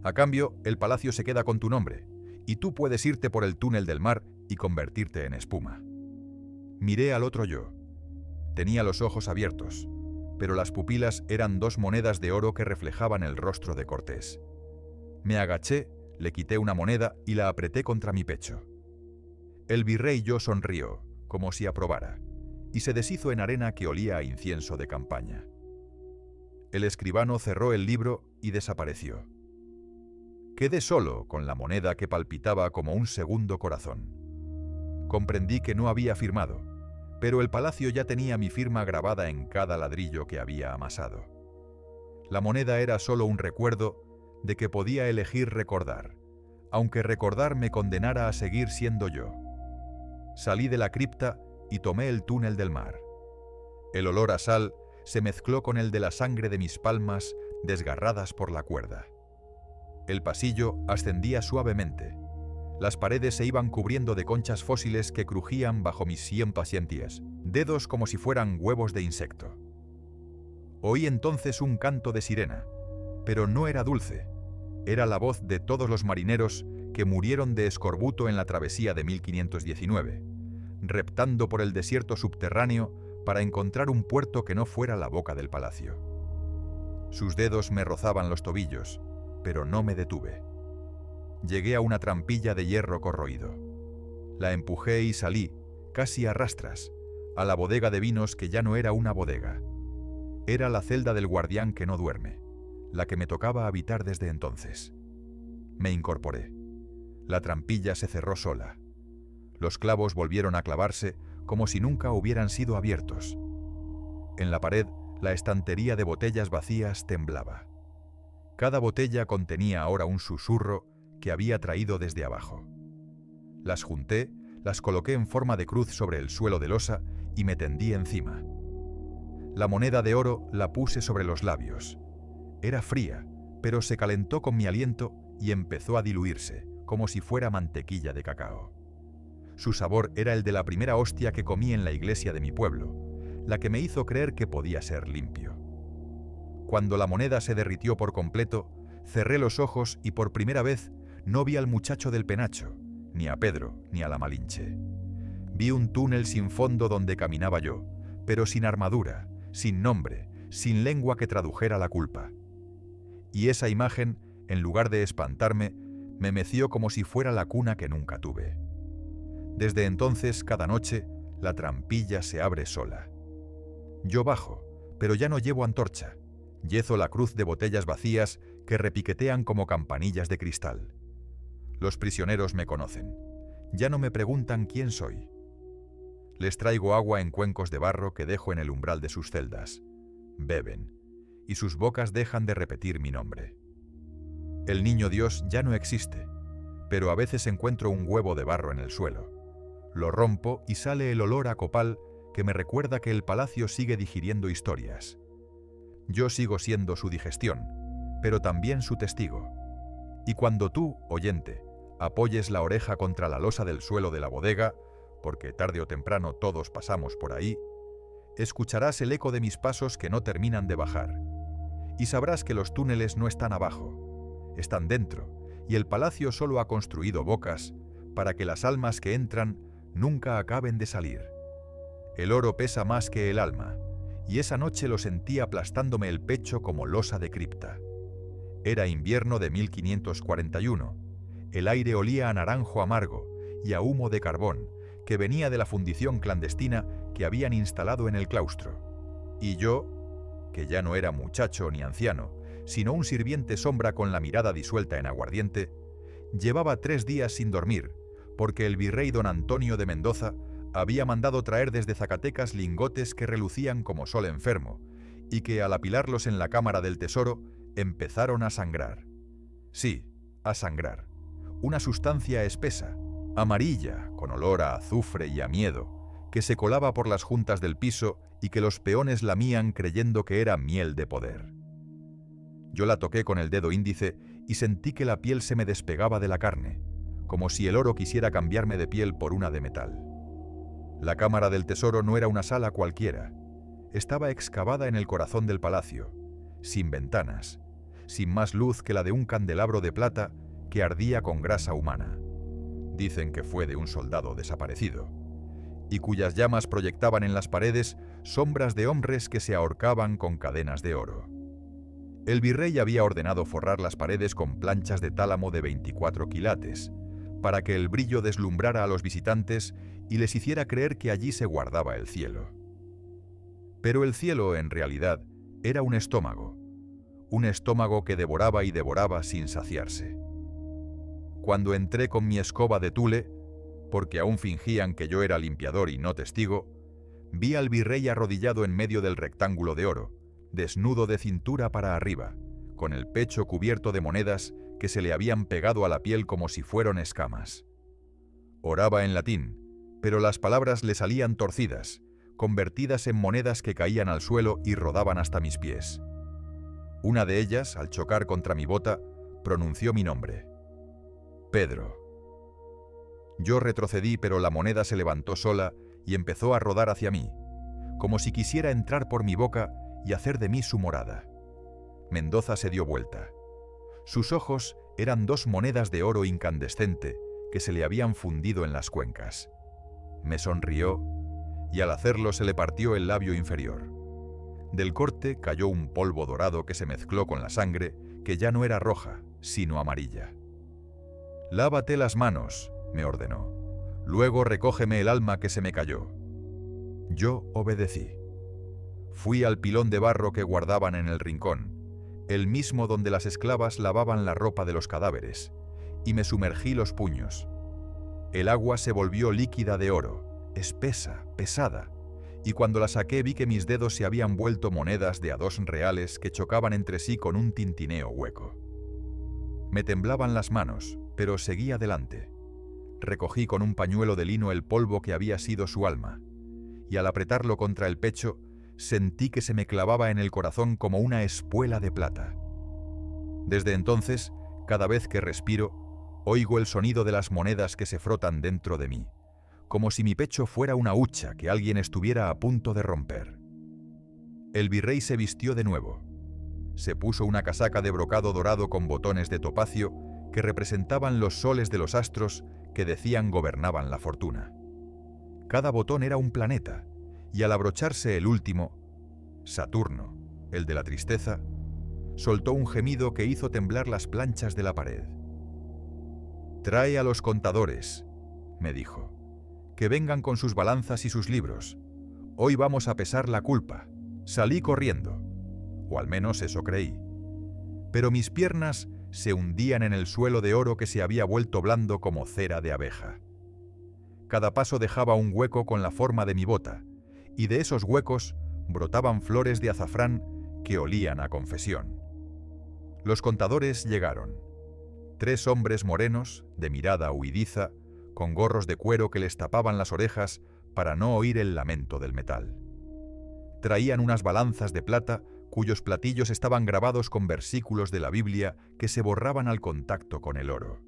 A cambio, el palacio se queda con tu nombre, y tú puedes irte por el túnel del mar y convertirte en espuma». Miré al otro yo. Tenía los ojos abiertos, pero las pupilas eran 2 monedas de oro que reflejaban el rostro de Cortés. Me agaché, le quité una moneda y la apreté contra mi pecho. El virrey sonrió, como si aprobara, y se deshizo en arena que olía a incienso de campaña. El escribano cerró el libro y desapareció. Quedé solo con la moneda que palpitaba como un segundo corazón. Comprendí que no había firmado, pero el palacio ya tenía mi firma grabada en cada ladrillo que había amasado. La moneda era solo un recuerdo de que podía elegir recordar, aunque recordar me condenara a seguir siendo yo. Salí de la cripta y tomé el túnel del mar. El olor a sal se mezcló con el de la sangre de mis palmas desgarradas por la cuerda. El pasillo ascendía suavemente. Las paredes se iban cubriendo de conchas fósiles que crujían bajo mis 100 pacientes, dedos como si fueran huevos de insecto. Oí entonces un canto de sirena, pero no era dulce. Era la voz de todos los marineros que murieron de escorbuto en la travesía de 1519, reptando por el desierto subterráneo para encontrar un puerto que no fuera la boca del palacio. Sus dedos me rozaban los tobillos, pero no me detuve. Llegué a una trampilla de hierro corroído. La empujé y salí, casi a rastras, a la bodega de vinos que ya no era una bodega. Era la celda del guardián que no duerme, la que me tocaba habitar desde entonces. Me incorporé. La trampilla se cerró sola. Los clavos volvieron a clavarse como si nunca hubieran sido abiertos. En la pared, la estantería de botellas vacías temblaba. Cada botella contenía ahora un susurro que había traído desde abajo. Las junté, las coloqué en forma de cruz sobre el suelo de losa y me tendí encima. La moneda de oro la puse sobre los labios. Era fría, pero se calentó con mi aliento y empezó a diluirse, como si fuera mantequilla de cacao. Su sabor era el de la primera hostia que comí en la iglesia de mi pueblo, la que me hizo creer que podía ser limpio. Cuando la moneda se derritió por completo, cerré los ojos y por primera vez no vi al muchacho del penacho, ni a Pedro, ni a la Malinche. Vi un túnel sin fondo donde caminaba yo, pero sin armadura, sin nombre, sin lengua que tradujera la culpa. Y esa imagen, en lugar de espantarme, me meció como si fuera la cuna que nunca tuve. Desde entonces, cada noche, la trampilla se abre sola. Yo bajo, pero ya no llevo antorcha. Yezo la cruz de botellas vacías que repiquetean como campanillas de cristal. Los prisioneros me conocen. Ya no me preguntan quién soy. Les traigo agua en cuencos de barro que dejo en el umbral de sus celdas. Beben, y sus bocas dejan de repetir mi nombre. El niño Dios ya no existe, pero a veces encuentro un huevo de barro en el suelo. Lo rompo y sale el olor a copal que me recuerda que el palacio sigue digiriendo historias. Yo sigo siendo su digestión, pero también su testigo. Y cuando tú, oyente, apoyes la oreja contra la losa del suelo de la bodega, porque tarde o temprano todos pasamos por ahí, escucharás el eco de mis pasos que no terminan de bajar. Y sabrás que los túneles no están abajo, están dentro, y el palacio solo ha construido bocas para que las almas que entran nunca acaben de salir. El oro pesa más que el alma, y esa noche lo sentí aplastándome el pecho como losa de cripta. Era invierno de 1541. El aire olía a naranjo amargo y a humo de carbón que venía de la fundición clandestina que habían instalado en el claustro. Y yo, que ya no era muchacho ni anciano, sino un sirviente sombra con la mirada disuelta en aguardiente, llevaba 3 días sin dormir, porque el virrey don Antonio de Mendoza había mandado traer desde Zacatecas lingotes que relucían como sol enfermo, y que al apilarlos en la cámara del tesoro, empezaron a sangrar. Sí, a sangrar. Una sustancia espesa, amarilla, con olor a azufre y a miedo, que se colaba por las juntas del piso y que los peones lamían creyendo que era miel de poder. Yo la toqué con el dedo índice y sentí que la piel se me despegaba de la carne, como si el oro quisiera cambiarme de piel por una de metal. La cámara del tesoro no era una sala cualquiera. Estaba excavada en el corazón del palacio, sin ventanas, sin más luz que la de un candelabro de plata que ardía con grasa humana. Dicen que fue de un soldado desaparecido. y cuyas llamas proyectaban en las paredes sombras de hombres que se ahorcaban con cadenas de oro. El virrey había ordenado forrar las paredes con planchas de tálamo de 24 quilates, para que el brillo deslumbrara a los visitantes y les hiciera creer que allí se guardaba el cielo. Pero el cielo, en realidad, era un estómago que devoraba y devoraba sin saciarse. Cuando entré con mi escoba de tule, porque aún fingían que yo era limpiador y no testigo, vi al virrey arrodillado en medio del rectángulo de oro, desnudo de cintura para arriba, con el pecho cubierto de monedas que se le habían pegado a la piel como si fueran escamas. Oraba en latín, pero las palabras le salían torcidas, convertidas en monedas que caían al suelo y rodaban hasta mis pies. Una de ellas, al chocar contra mi bota, pronunció mi nombre: Pedro. Yo retrocedí, pero la moneda se levantó sola y empezó a rodar hacia mí, como si quisiera entrar por mi boca y hacer de mí su morada. Mendoza se dio vuelta. Sus ojos eran 2 monedas de oro incandescente que se le habían fundido en las cuencas. Me sonrió y al hacerlo se le partió el labio inferior. Del corte cayó un polvo dorado que se mezcló con la sangre, que ya no era roja, sino amarilla. «Lávate las manos», me ordenó. «Luego recógeme el alma que se me cayó». Yo obedecí. Fui al pilón de barro que guardaban en el rincón, el mismo donde las esclavas lavaban la ropa de los cadáveres, y me sumergí los puños. El agua se volvió líquida de oro, espesa, pesada, y cuando la saqué vi que mis dedos se habían vuelto monedas de a 2 reales que chocaban entre sí con un tintineo hueco. Me temblaban las manos, pero seguí adelante. Recogí con un pañuelo de lino el polvo que había sido su alma, y al apretarlo contra el pecho, sentí que se me clavaba en el corazón como una espuela de plata. Desde entonces, cada vez que respiro, oigo el sonido de las monedas que se frotan dentro de mí, como si mi pecho fuera una hucha que alguien estuviera a punto de romper. El virrey se vistió de nuevo. Se puso una casaca de brocado dorado con botones de topacio que representaban los soles de los astros que decían gobernaban la fortuna. Cada botón era un planeta, y al abrocharse el último, Saturno, el de la tristeza, soltó un gemido que hizo temblar las planchas de la pared. «Trae a los contadores», me dijo, «que vengan con sus balanzas y sus libros. Hoy vamos a pesar la culpa». Salí corriendo, o al menos eso creí. Pero mis piernas se hundían en el suelo de oro que se había vuelto blando como cera de abeja. Cada paso dejaba un hueco con la forma de mi bota, y de esos huecos brotaban flores de azafrán que olían a confesión. Los contadores llegaron. 3 hombres morenos, de mirada huidiza, con gorros de cuero que les tapaban las orejas para no oír el lamento del metal. Traían unas balanzas de plata cuyos platillos estaban grabados con versículos de la Biblia que se borraban al contacto con el oro.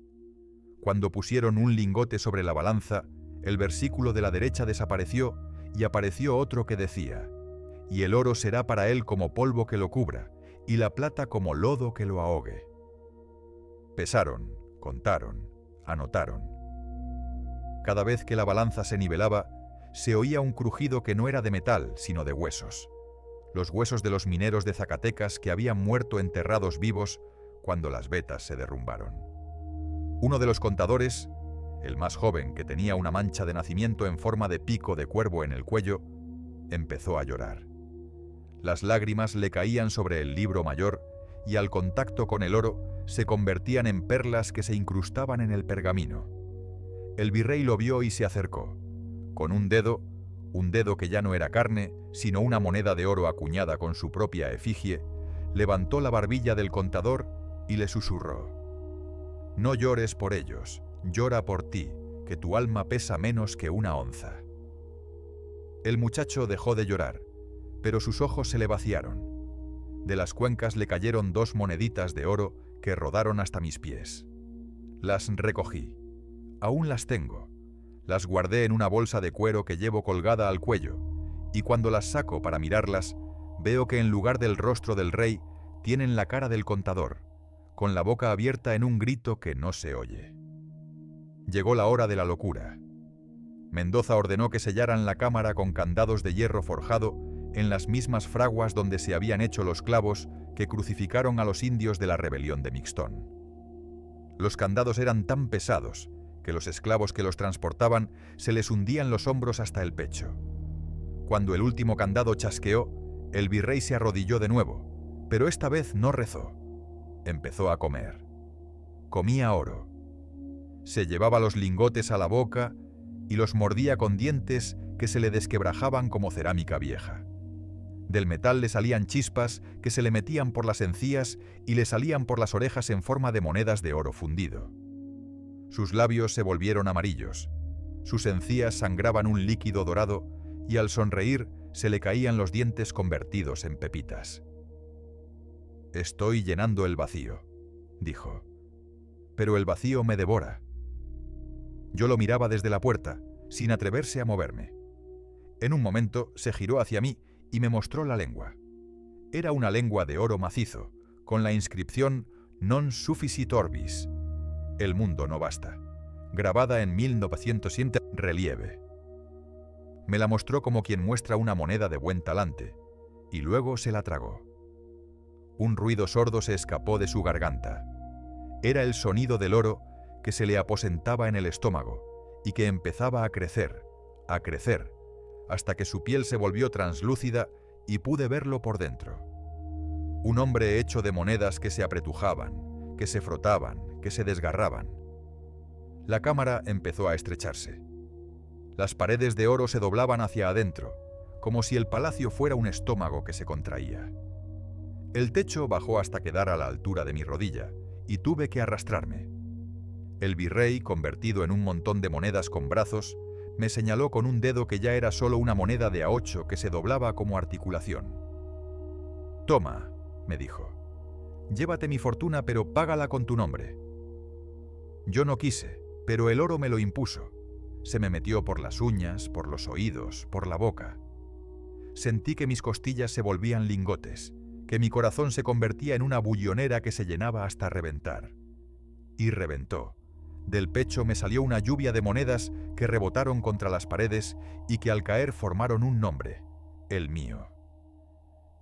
Cuando pusieron un lingote sobre la balanza, el versículo de la derecha desapareció y apareció otro que decía: «Y el oro será para él como polvo que lo cubra, y la plata como lodo que lo ahogue». Pesaron, contaron, anotaron. Cada vez que la balanza se nivelaba, se oía un crujido que no era de metal, sino de huesos. Los huesos de los mineros de Zacatecas que habían muerto enterrados vivos cuando las vetas se derrumbaron. Uno de los contadores, el más joven, que tenía una mancha de nacimiento en forma de pico de cuervo en el cuello, empezó a llorar. Las lágrimas le caían sobre el libro mayor y al contacto con el oro se convertían en perlas que se incrustaban en el pergamino. El virrey lo vio y se acercó. Con un dedo que ya no era carne, sino una moneda de oro acuñada con su propia efigie, levantó la barbilla del contador y le susurró: «No llores por ellos, llora por ti, que tu alma pesa menos que 1 onza». El muchacho dejó de llorar, pero sus ojos se le vaciaron. De las cuencas le cayeron 2 moneditas de oro que rodaron hasta mis pies. Las recogí. Aún las tengo. Las guardé en una bolsa de cuero que llevo colgada al cuello, y cuando las saco para mirarlas, veo que en lugar del rostro del rey tienen la cara del contador, con la boca abierta en un grito que no se oye. Llegó la hora de la locura. Mendoza ordenó que sellaran la cámara con candados de hierro forjado en las mismas fraguas donde se habían hecho los clavos que crucificaron a los indios de la rebelión de Mixtón. Los candados eran tan pesados que los esclavos que los transportaban se les hundían los hombros hasta el pecho. Cuando el último candado chasqueó, el virrey se arrodilló de nuevo, pero esta vez no rezó. Empezó a comer. Comía oro. Se llevaba los lingotes a la boca y los mordía con dientes que se le desquebrajaban como cerámica vieja. Del metal le salían chispas que se le metían por las encías y le salían por las orejas en forma de monedas de oro fundido. Sus labios se volvieron amarillos, sus encías sangraban un líquido dorado y al sonreír se le caían los dientes convertidos en pepitas. «Estoy llenando el vacío», dijo. «Pero el vacío me devora». Yo lo miraba desde la puerta, sin atreverse a moverme. En un momento se giró hacia mí y me mostró la lengua. Era una lengua de oro macizo, con la inscripción «Non sufficit orbis», «El mundo no basta», grabada en 1907 relieve. Me la mostró como quien muestra una moneda de buen talante, y luego se la tragó. Un ruido sordo se escapó de su garganta. Era el sonido del oro que se le aposentaba en el estómago y que empezaba a crecer, hasta que su piel se volvió translúcida y pude verlo por dentro. Un hombre hecho de monedas que se apretujaban, que se frotaban, que se desgarraban. La cámara empezó a estrecharse. Las paredes de oro se doblaban hacia adentro, como si el palacio fuera un estómago que se contraía. El techo bajó hasta quedar a la altura de mi rodilla, y tuve que arrastrarme. El virrey, convertido en un montón de monedas con brazos, me señaló con un dedo que ya era solo una moneda de A8 que se doblaba como articulación. «Toma», me dijo, «llévate mi fortuna, pero págala con tu nombre». Yo no quise, pero el oro me lo impuso. Se me metió por las uñas, por los oídos, por la boca. Sentí que mis costillas se volvían lingotes, que mi corazón se convertía en una bullonera que se llenaba hasta reventar. Y reventó. Del pecho me salió una lluvia de monedas que rebotaron contra las paredes y que al caer formaron un nombre, el mío.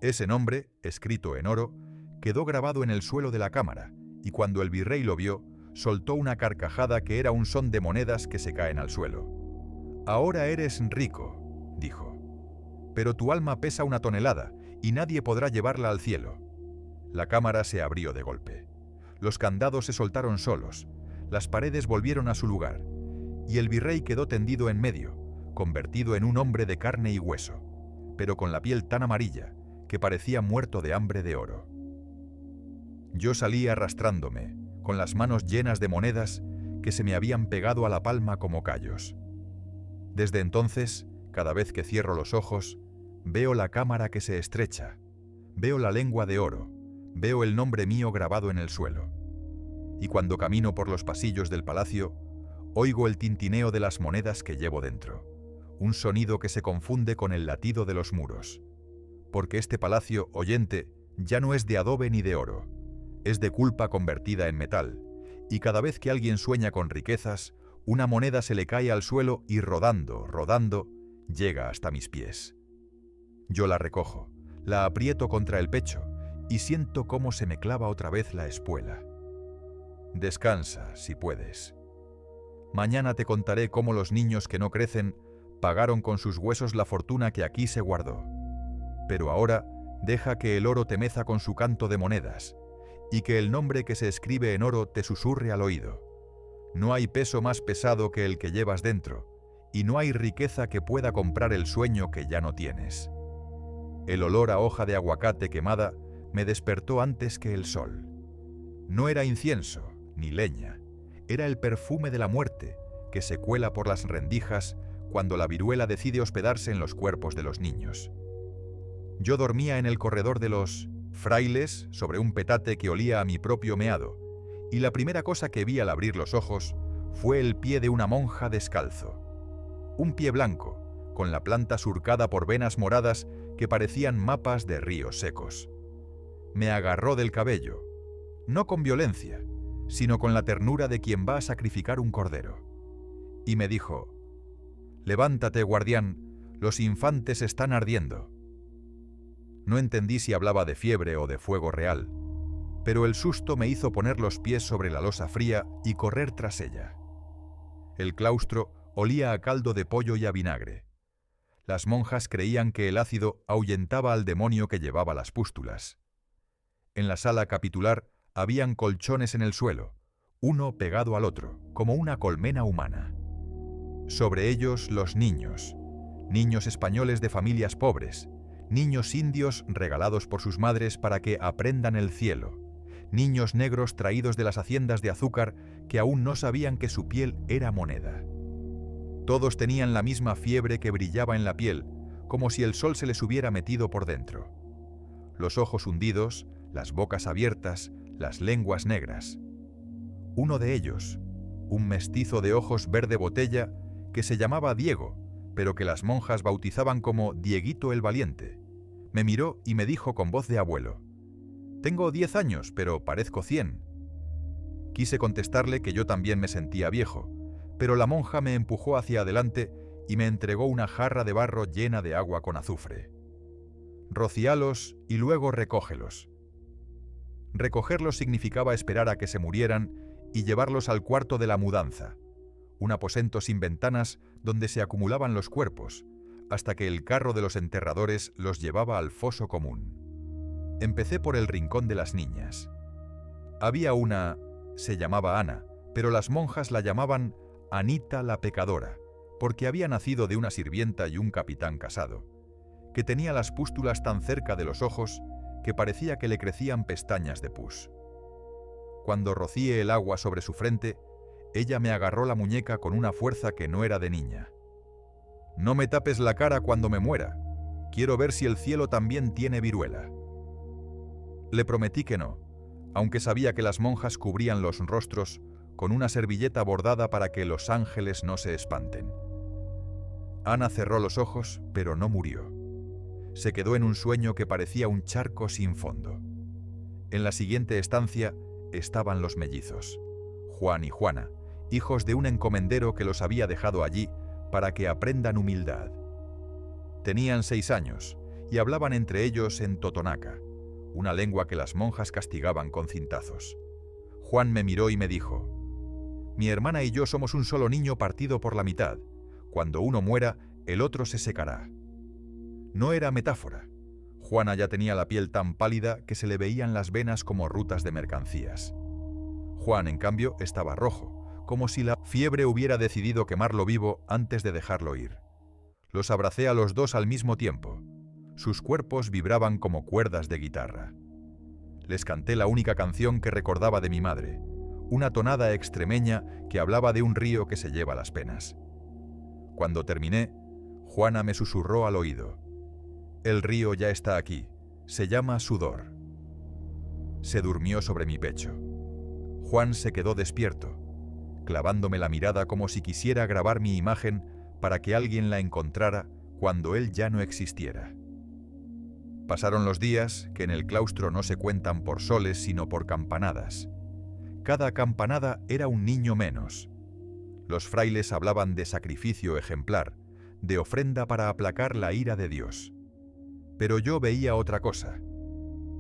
Ese nombre, escrito en oro, quedó grabado en el suelo de la cámara, y cuando el virrey lo vio, soltó una carcajada que era un son de monedas que se caen al suelo. «Ahora eres rico», dijo, «pero tu alma pesa 1 tonelada y nadie podrá llevarla al cielo». La cámara se abrió de golpe. Los candados se soltaron solos, las paredes volvieron a su lugar, y el virrey quedó tendido en medio, convertido en un hombre de carne y hueso, pero con la piel tan amarilla que parecía muerto de hambre de oro. Yo salí arrastrándome, con las manos llenas de monedas que se me habían pegado a la palma como callos. Desde entonces, cada vez que cierro los ojos, veo la cámara que se estrecha, veo la lengua de oro, veo el nombre mío grabado en el suelo. Y cuando camino por los pasillos del palacio, oigo el tintineo de las monedas que llevo dentro, un sonido que se confunde con el latido de los muros. Porque este palacio, oyente, ya no es de adobe ni de oro, es de culpa convertida en metal, y cada vez que alguien sueña con riquezas, una moneda se le cae al suelo y rodando, llega hasta mis pies. Yo la recojo, la aprieto contra el pecho y siento cómo se me clava otra vez la espuela. Descansa, si puedes. Mañana te contaré cómo los niños que no crecen pagaron con sus huesos la fortuna que aquí se guardó. Pero ahora deja que el oro te meza con su canto de monedas, y que el nombre que se escribe en oro te susurre al oído. No hay peso más pesado que el que llevas dentro, y no hay riqueza que pueda comprar el sueño que ya no tienes. El olor a hoja de aguacate quemada me despertó antes que el sol. No era incienso, ni leña, era el perfume de la muerte que se cuela por las rendijas cuando la viruela decide hospedarse en los cuerpos de los niños. Yo dormía en el corredor de los frailes sobre un petate que olía a mi propio meado, y la primera cosa que vi al abrir los ojos fue el pie de una monja descalzo. Un pie blanco, con la planta surcada por venas moradas que parecían mapas de ríos secos. Me agarró del cabello, no con violencia, sino con la ternura de quien va a sacrificar un cordero. Y me dijo: «Levántate, guardián, los infantes están ardiendo». No entendí si hablaba de fiebre o de fuego real, pero el susto me hizo poner los pies sobre la losa fría y correr tras ella. El claustro olía a caldo de pollo y a vinagre. Las monjas creían que el ácido ahuyentaba al demonio que llevaba las pústulas. En la sala capitular habían colchones en el suelo, uno pegado al otro, como una colmena humana. Sobre ellos los niños, niños españoles de familias pobres, niños indios regalados por sus madres para que aprendan el cielo, niños negros traídos de las haciendas de azúcar que aún no sabían que su piel era moneda. Todos tenían la misma fiebre que brillaba en la piel, como si el sol se les hubiera metido por dentro. Los ojos hundidos, las bocas abiertas, las lenguas negras. Uno de ellos, un mestizo de ojos verde botella, que se llamaba Diego, pero que las monjas bautizaban como Dieguito el Valiente, me miró y me dijo con voz de abuelo: «Tengo 10 años, pero parezco 100». Quise contestarle que yo también me sentía viejo, pero la monja me empujó hacia adelante y me entregó una jarra de barro llena de agua con azufre. «Rocíalos y luego recógelos». Recogerlos significaba esperar a que se murieran y llevarlos al cuarto de la mudanza, un aposento sin ventanas donde se acumulaban los cuerpos, hasta que el carro de los enterradores los llevaba al foso común. Empecé por el rincón de las niñas. Había una, se llamaba Ana, pero las monjas la llamaban Anita la pecadora, porque había nacido de una sirvienta y un capitán casado, que tenía las pústulas tan cerca de los ojos que parecía que le crecían pestañas de pus. Cuando rocié el agua sobre su frente, ella me agarró la muñeca con una fuerza que no era de niña. «No me tapes la cara cuando me muera. Quiero ver si el cielo también tiene viruela». Le prometí que no, aunque sabía que las monjas cubrían los rostros con una servilleta bordada para que los ángeles no se espanten. Ana cerró los ojos, pero no murió. Se quedó en un sueño que parecía un charco sin fondo. En la siguiente estancia estaban los mellizos, Juan y Juana, hijos de un encomendero que los había dejado allí para que aprendan humildad. Tenían 6 años y hablaban entre ellos en totonaca, una lengua que las monjas castigaban con cintazos. Juan me miró y me dijo: «Mi hermana y yo somos un solo niño partido por la mitad. Cuando uno muera, el otro se secará». No era metáfora. Juana ya tenía la piel tan pálida que se le veían las venas como rutas de mercancías. Juan, en cambio, estaba rojo, como si la fiebre hubiera decidido quemarlo vivo antes de dejarlo ir. Los abracé a los dos al mismo tiempo. Sus cuerpos vibraban como cuerdas de guitarra. Les canté la única canción que recordaba de mi madre, una tonada extremeña que hablaba de un río que se lleva las penas. Cuando terminé, Juana me susurró al oído: «El río ya está aquí, se llama sudor». Se durmió sobre mi pecho. Juan se quedó despierto, clavándome la mirada como si quisiera grabar mi imagen para que alguien la encontrara cuando él ya no existiera. Pasaron los días, que en el claustro no se cuentan por soles sino por campanadas. Cada campanada era un niño menos. Los frailes hablaban de sacrificio ejemplar, de ofrenda para aplacar la ira de Dios. Pero yo veía otra cosa.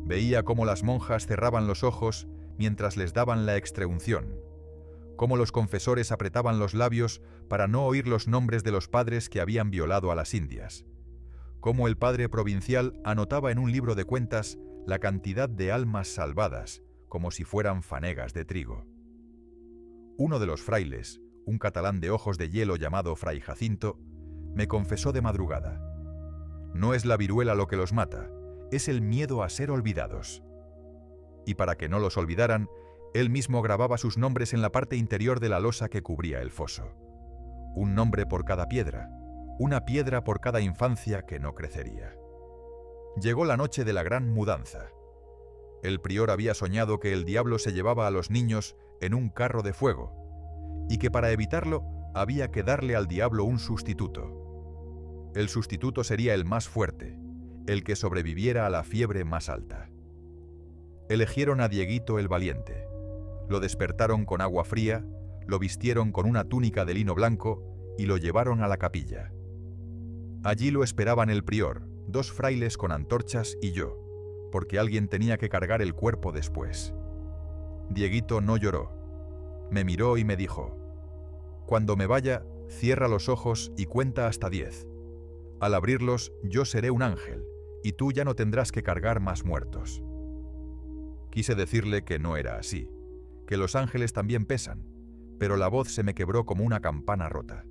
Veía cómo las monjas cerraban los ojos mientras les daban la extreunción, cómo los confesores apretaban los labios para no oír los nombres de los padres que habían violado a las indias, cómo el padre provincial anotaba en un libro de cuentas la cantidad de almas salvadas, como si fueran fanegas de trigo. Uno de los frailes, un catalán de ojos de hielo llamado Fray Jacinto, me confesó de madrugada: «No es la viruela lo que los mata, es el miedo a ser olvidados». Y para que no los olvidaran, él mismo grababa sus nombres en la parte interior de la losa que cubría el foso. Un nombre por cada piedra, una piedra por cada infancia que no crecería. Llegó la noche de la gran mudanza. El prior había soñado que el diablo se llevaba a los niños en un carro de fuego, y que para evitarlo había que darle al diablo un sustituto. El sustituto sería el más fuerte, el que sobreviviera a la fiebre más alta. Eligieron a Dieguito el Valiente. Lo despertaron con agua fría, lo vistieron con una túnica de lino blanco y lo llevaron a la capilla. Allí lo esperaban el prior, 2 frailes con antorchas y yo, porque alguien tenía que cargar el cuerpo después. Dieguito no lloró. Me miró y me dijo: «Cuando me vaya, cierra los ojos y cuenta hasta 10. Al abrirlos, yo seré un ángel, y tú ya no tendrás que cargar más muertos». Quise decirle que no era así, que los ángeles también pesan, pero la voz se me quebró como una campana rota.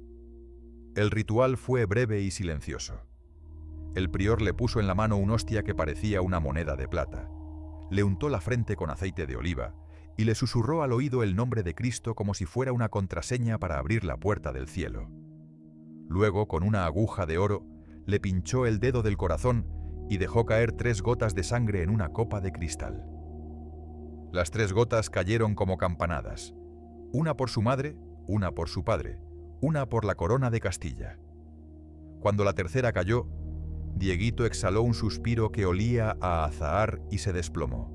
El ritual fue breve y silencioso. El prior le puso en la mano una hostia que parecía una moneda de plata. Le untó la frente con aceite de oliva y le susurró al oído el nombre de Cristo como si fuera una contraseña para abrir la puerta del cielo. Luego, con una aguja de oro, le pinchó el dedo del corazón y dejó caer 3 gotas de sangre en una copa de cristal. Las 3 gotas cayeron como campanadas, una por su madre, una por su padre, una por la corona de Castilla. Cuando la tercera cayó, Dieguito exhaló un suspiro que olía a azahar y se desplomó.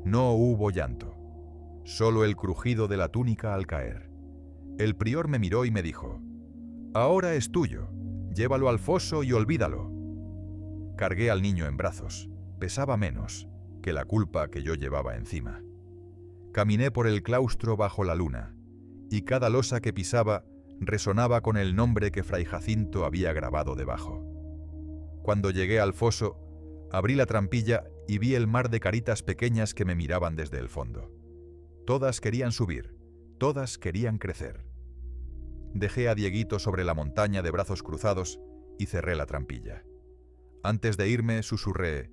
No hubo llanto, solo el crujido de la túnica al caer. El prior me miró y me dijo: «Ahora es tuyo, llévalo al foso y olvídalo». Cargué al niño en brazos, pesaba menos que la culpa que yo llevaba encima. Caminé por el claustro bajo la luna, y cada losa que pisaba resonaba con el nombre que Fray Jacinto había grabado debajo. Cuando llegué al foso, abrí la trampilla y vi el mar de caritas pequeñas que me miraban desde el fondo. Todas querían subir, todas querían crecer. Dejé a Dieguito sobre la montaña de brazos cruzados y cerré la trampilla. Antes de irme susurré: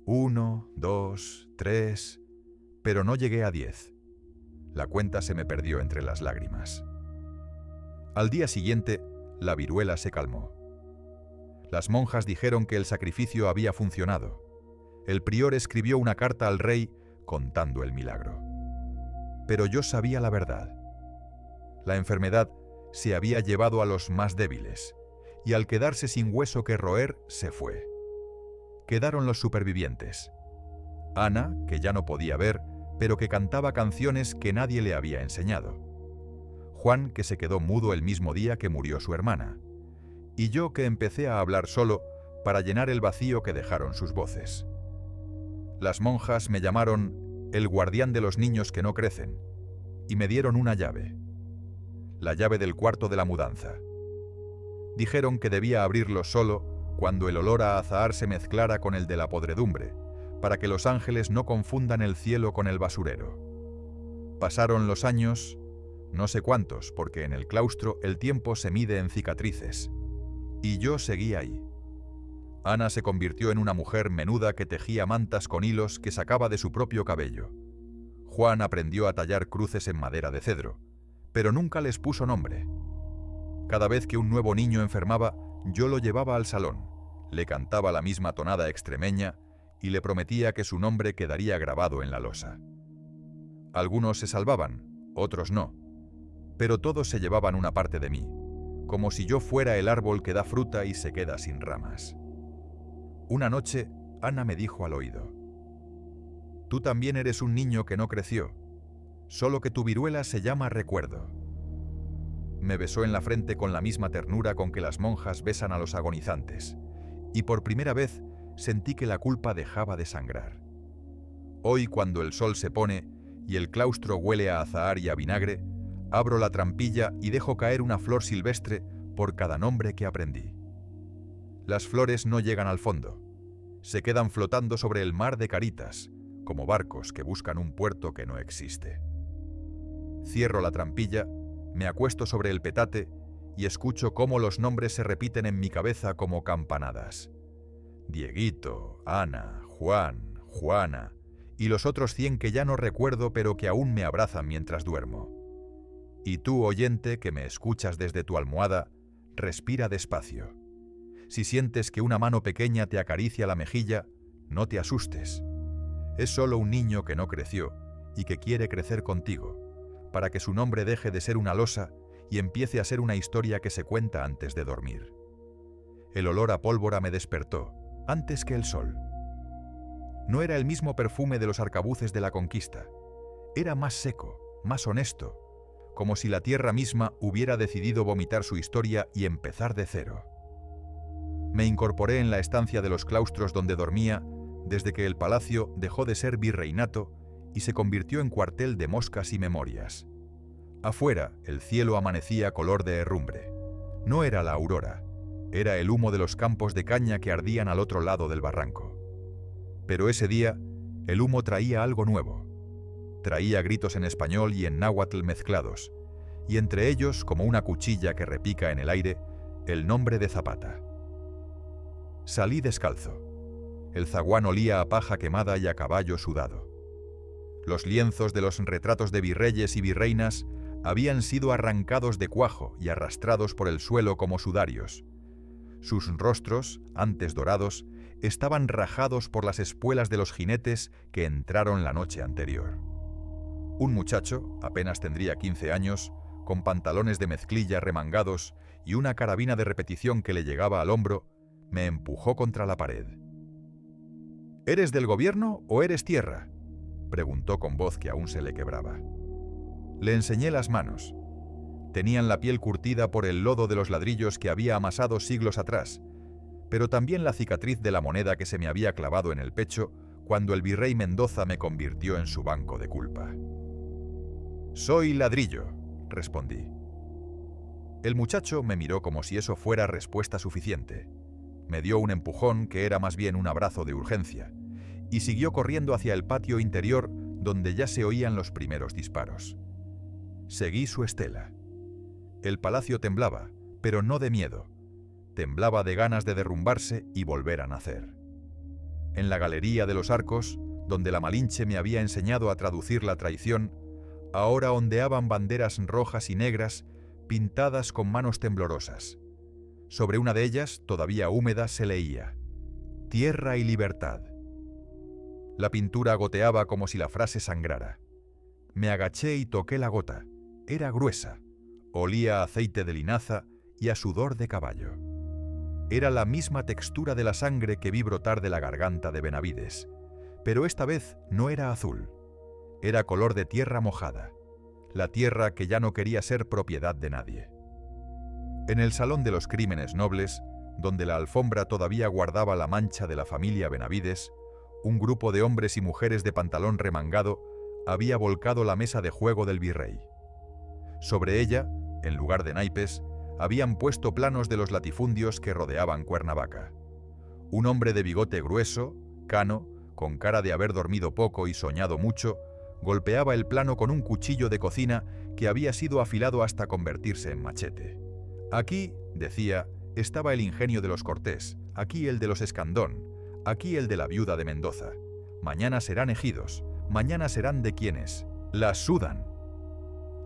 1, 2, 3, pero no llegué a 10. La cuenta se me perdió entre las lágrimas. Al día siguiente, la viruela se calmó. Las monjas dijeron que el sacrificio había funcionado. El prior escribió una carta al rey contando el milagro. Pero yo sabía la verdad. La enfermedad se había llevado a los más débiles, y al quedarse sin hueso que roer, se fue. Quedaron los supervivientes. Ana, que ya no podía ver, pero que cantaba canciones que nadie le había enseñado. Juan, que se quedó mudo el mismo día que murió su hermana. Y yo, que empecé a hablar solo para llenar el vacío que dejaron sus voces. Las monjas me llamaron el guardián de los niños que no crecen, y me dieron una llave. La llave del cuarto de la mudanza. Dijeron que debía abrirlo solo cuando el olor a azahar se mezclara con el de la podredumbre, para que los ángeles no confundan el cielo con el basurero. Pasaron los años, no sé cuántos, porque en el claustro el tiempo se mide en cicatrices, y yo seguí ahí. Ana se convirtió en una mujer menuda que tejía mantas con hilos que sacaba de su propio cabello. Juan aprendió a tallar cruces en madera de cedro, pero nunca les puso nombre. Cada vez que un nuevo niño enfermaba, yo lo llevaba al salón, le cantaba la misma tonada extremeña y le prometía que su nombre quedaría grabado en la losa. Algunos se salvaban, otros no, pero todos se llevaban una parte de mí, como si yo fuera el árbol que da fruta y se queda sin ramas. Una noche, Ana me dijo al oído: «Tú también eres un niño que no creció, solo que tu viruela se llama recuerdo». Me besó en la frente con la misma ternura con que las monjas besan a los agonizantes, y por primera vez sentí que la culpa dejaba de sangrar. Hoy, cuando el sol se pone y el claustro huele a azahar y a vinagre, abro la trampilla y dejo caer una flor silvestre por cada nombre que aprendí. Las flores no llegan al fondo, se quedan flotando sobre el mar de caritas, como barcos que buscan un puerto que no existe. Cierro la trampilla, me acuesto sobre el petate y escucho cómo los nombres se repiten en mi cabeza como campanadas. Dieguito, Ana, Juan, Juana y los otros 100 que ya no recuerdo pero que aún me abrazan mientras duermo. Y tú, oyente, que me escuchas desde tu almohada, respira despacio. Si sientes que una mano pequeña te acaricia la mejilla, no te asustes. Es solo un niño que no creció y que quiere crecer contigo, para que su nombre deje de ser una losa y empiece a ser una historia que se cuenta antes de dormir. El olor a pólvora me despertó, antes que el sol. No era el mismo perfume de los arcabuces de la conquista. Era más seco, más honesto, como si la tierra misma hubiera decidido vomitar su historia y empezar de cero. Me incorporé en la estancia de los claustros donde dormía desde que el palacio dejó de ser virreinato y se convirtió en cuartel de moscas y memorias. Afuera, el cielo amanecía color de herrumbre. No era la aurora, era el humo de los campos de caña que ardían al otro lado del barranco. Pero ese día, el humo traía algo nuevo. Traía gritos en español y en náhuatl mezclados, y entre ellos, como una cuchilla que repica en el aire, el nombre de Zapata. Salí descalzo. El zaguán olía a paja quemada y a caballo sudado. Los lienzos de los retratos de virreyes y virreinas habían sido arrancados de cuajo y arrastrados por el suelo como sudarios. Sus rostros, antes dorados, estaban rajados por las espuelas de los jinetes que entraron la noche anterior. Un muchacho, apenas tendría 15 años, con pantalones de mezclilla remangados y una carabina de repetición que le llegaba al hombro, me empujó contra la pared. ¿Eres del gobierno o eres tierra?, preguntó con voz que aún se le quebraba. Le enseñé las manos. Tenían la piel curtida por el lodo de los ladrillos que había amasado siglos atrás, pero también la cicatriz de la moneda que se me había clavado en el pecho cuando el virrey Mendoza me convirtió en su banco de culpa. «Soy ladrillo», respondí. El muchacho me miró como si eso fuera respuesta suficiente. Me dio un empujón que era más bien un abrazo de urgencia, y siguió corriendo hacia el patio interior donde ya se oían los primeros disparos. Seguí su estela. El palacio temblaba, pero no de miedo. Temblaba de ganas de derrumbarse y volver a nacer. En la galería de los arcos, donde la Malinche me había enseñado a traducir la traición, ahora ondeaban banderas rojas y negras pintadas con manos temblorosas. Sobre una de ellas, todavía húmeda, se leía: «Tierra y libertad». La pintura goteaba como si la frase sangrara. Me agaché y toqué la gota. Era gruesa. Olía a aceite de linaza y a sudor de caballo. Era la misma textura de la sangre que vi brotar de la garganta de Benavides, pero esta vez no era azul. Era color de tierra mojada, la tierra que ya no quería ser propiedad de nadie. En el Salón de los Crímenes Nobles, donde la alfombra todavía guardaba la mancha de la familia Benavides, un grupo de hombres y mujeres de pantalón remangado había volcado la mesa de juego del virrey. Sobre ella, en lugar de naipes, habían puesto planos de los latifundios que rodeaban Cuernavaca. Un hombre de bigote grueso, cano, con cara de haber dormido poco y soñado mucho, golpeaba el plano con un cuchillo de cocina que había sido afilado hasta convertirse en machete. Aquí, decía, estaba el ingenio de los Cortés, aquí el de los Escandón, aquí el de la viuda de Mendoza. Mañana serán ejidos, mañana serán de quienes las sudan.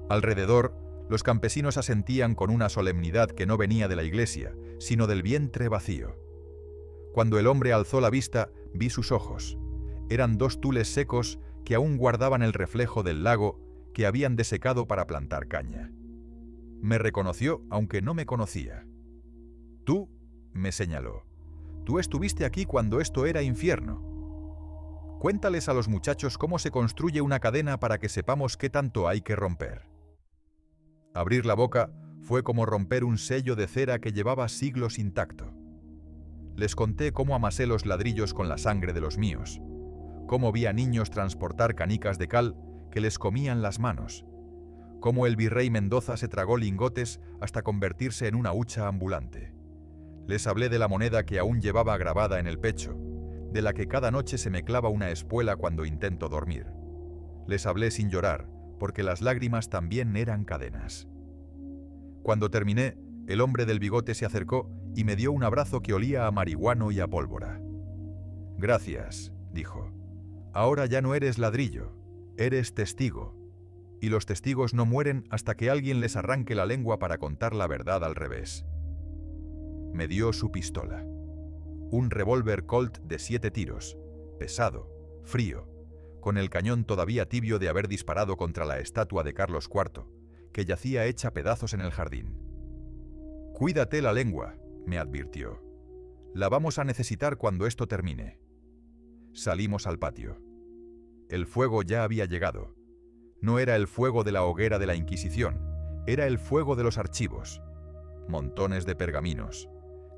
Alrededor, los campesinos asentían con una solemnidad que no venía de la iglesia, sino del vientre vacío. Cuando el hombre alzó la vista, vi sus ojos. Eran dos tules secos que aún guardaban el reflejo del lago que habían desecado para plantar caña. Me reconoció, aunque no me conocía. «Tú», me señaló, «tú estuviste aquí cuando esto era infierno. Cuéntales a los muchachos cómo se construye una cadena para que sepamos qué tanto hay que romper». Abrir la boca fue como romper un sello de cera que llevaba siglos intacto. Les conté cómo amasé los ladrillos con la sangre de los míos, cómo vi a niños transportar canicas de cal que les comían las manos, cómo el virrey Mendoza se tragó lingotes hasta convertirse en una hucha ambulante. Les hablé de la moneda que aún llevaba grabada en el pecho, de la que cada noche se me clava una espuela cuando intento dormir. Les hablé sin llorar, porque las lágrimas también eran cadenas. Cuando terminé, el hombre del bigote se acercó y me dio un abrazo que olía a marihuano y a pólvora. «Gracias», dijo. «Ahora ya no eres ladrillo, eres testigo. Y los testigos no mueren hasta que alguien les arranque la lengua para contar la verdad al revés». Me dio su pistola. Un revólver Colt de 7 tiros, pesado, frío, con el cañón todavía tibio de haber disparado contra la estatua de Carlos IV, que yacía hecha pedazos en el jardín. «Cuídate la lengua», me advirtió. «La vamos a necesitar cuando esto termine». Salimos al patio. El fuego ya había llegado. No era el fuego de la hoguera de la Inquisición, era el fuego de los archivos. Montones de pergaminos,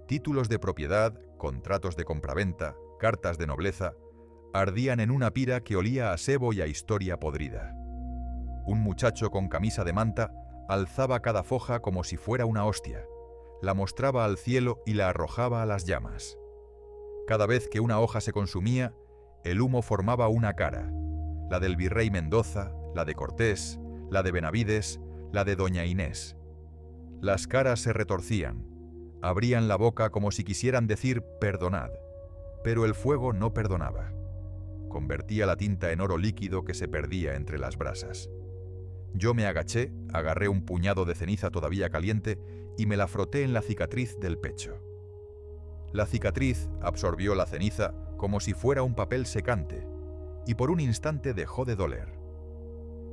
títulos de propiedad, contratos de compraventa, cartas de nobleza, ardían en una pira que olía a sebo y a historia podrida. Un muchacho con camisa de manta alzaba cada foja como si fuera una hostia, la mostraba al cielo y la arrojaba a las llamas. Cada vez que una hoja se consumía, el humo formaba una cara, la del virrey Mendoza, la de Cortés, la de Benavides, la de doña Inés. Las caras se retorcían, abrían la boca como si quisieran decir «perdonad», pero el fuego no perdonaba. Convertía la tinta en oro líquido que se perdía entre las brasas. Yo me agaché, agarré un puñado de ceniza todavía caliente y me la froté en la cicatriz del pecho. La cicatriz absorbió la ceniza como si fuera un papel secante, y por un instante dejó de doler.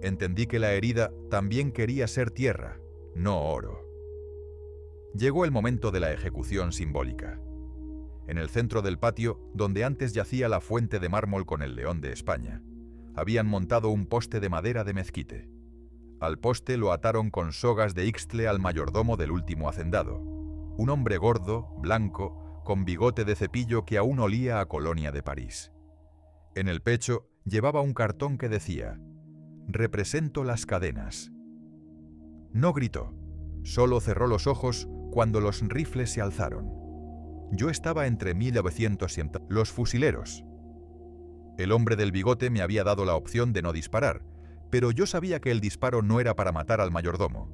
Entendí que la herida también quería ser tierra, no oro. Llegó el momento de la ejecución simbólica. En el centro del patio, donde antes yacía la fuente de mármol con el león de España, habían montado un poste de madera de mezquite. Al poste lo ataron con sogas de ixtle al mayordomo del último hacendado, un hombre gordo, blanco, con bigote de cepillo que aún olía a colonia de París. En el pecho llevaba un cartón que decía: «Represento las cadenas». No gritó, solo cerró los ojos cuando los rifles se alzaron. Yo estaba entre 1900 y los fusileros. El hombre del bigote me había dado la opción de no disparar, pero yo sabía que el disparo no era para matar al mayordomo.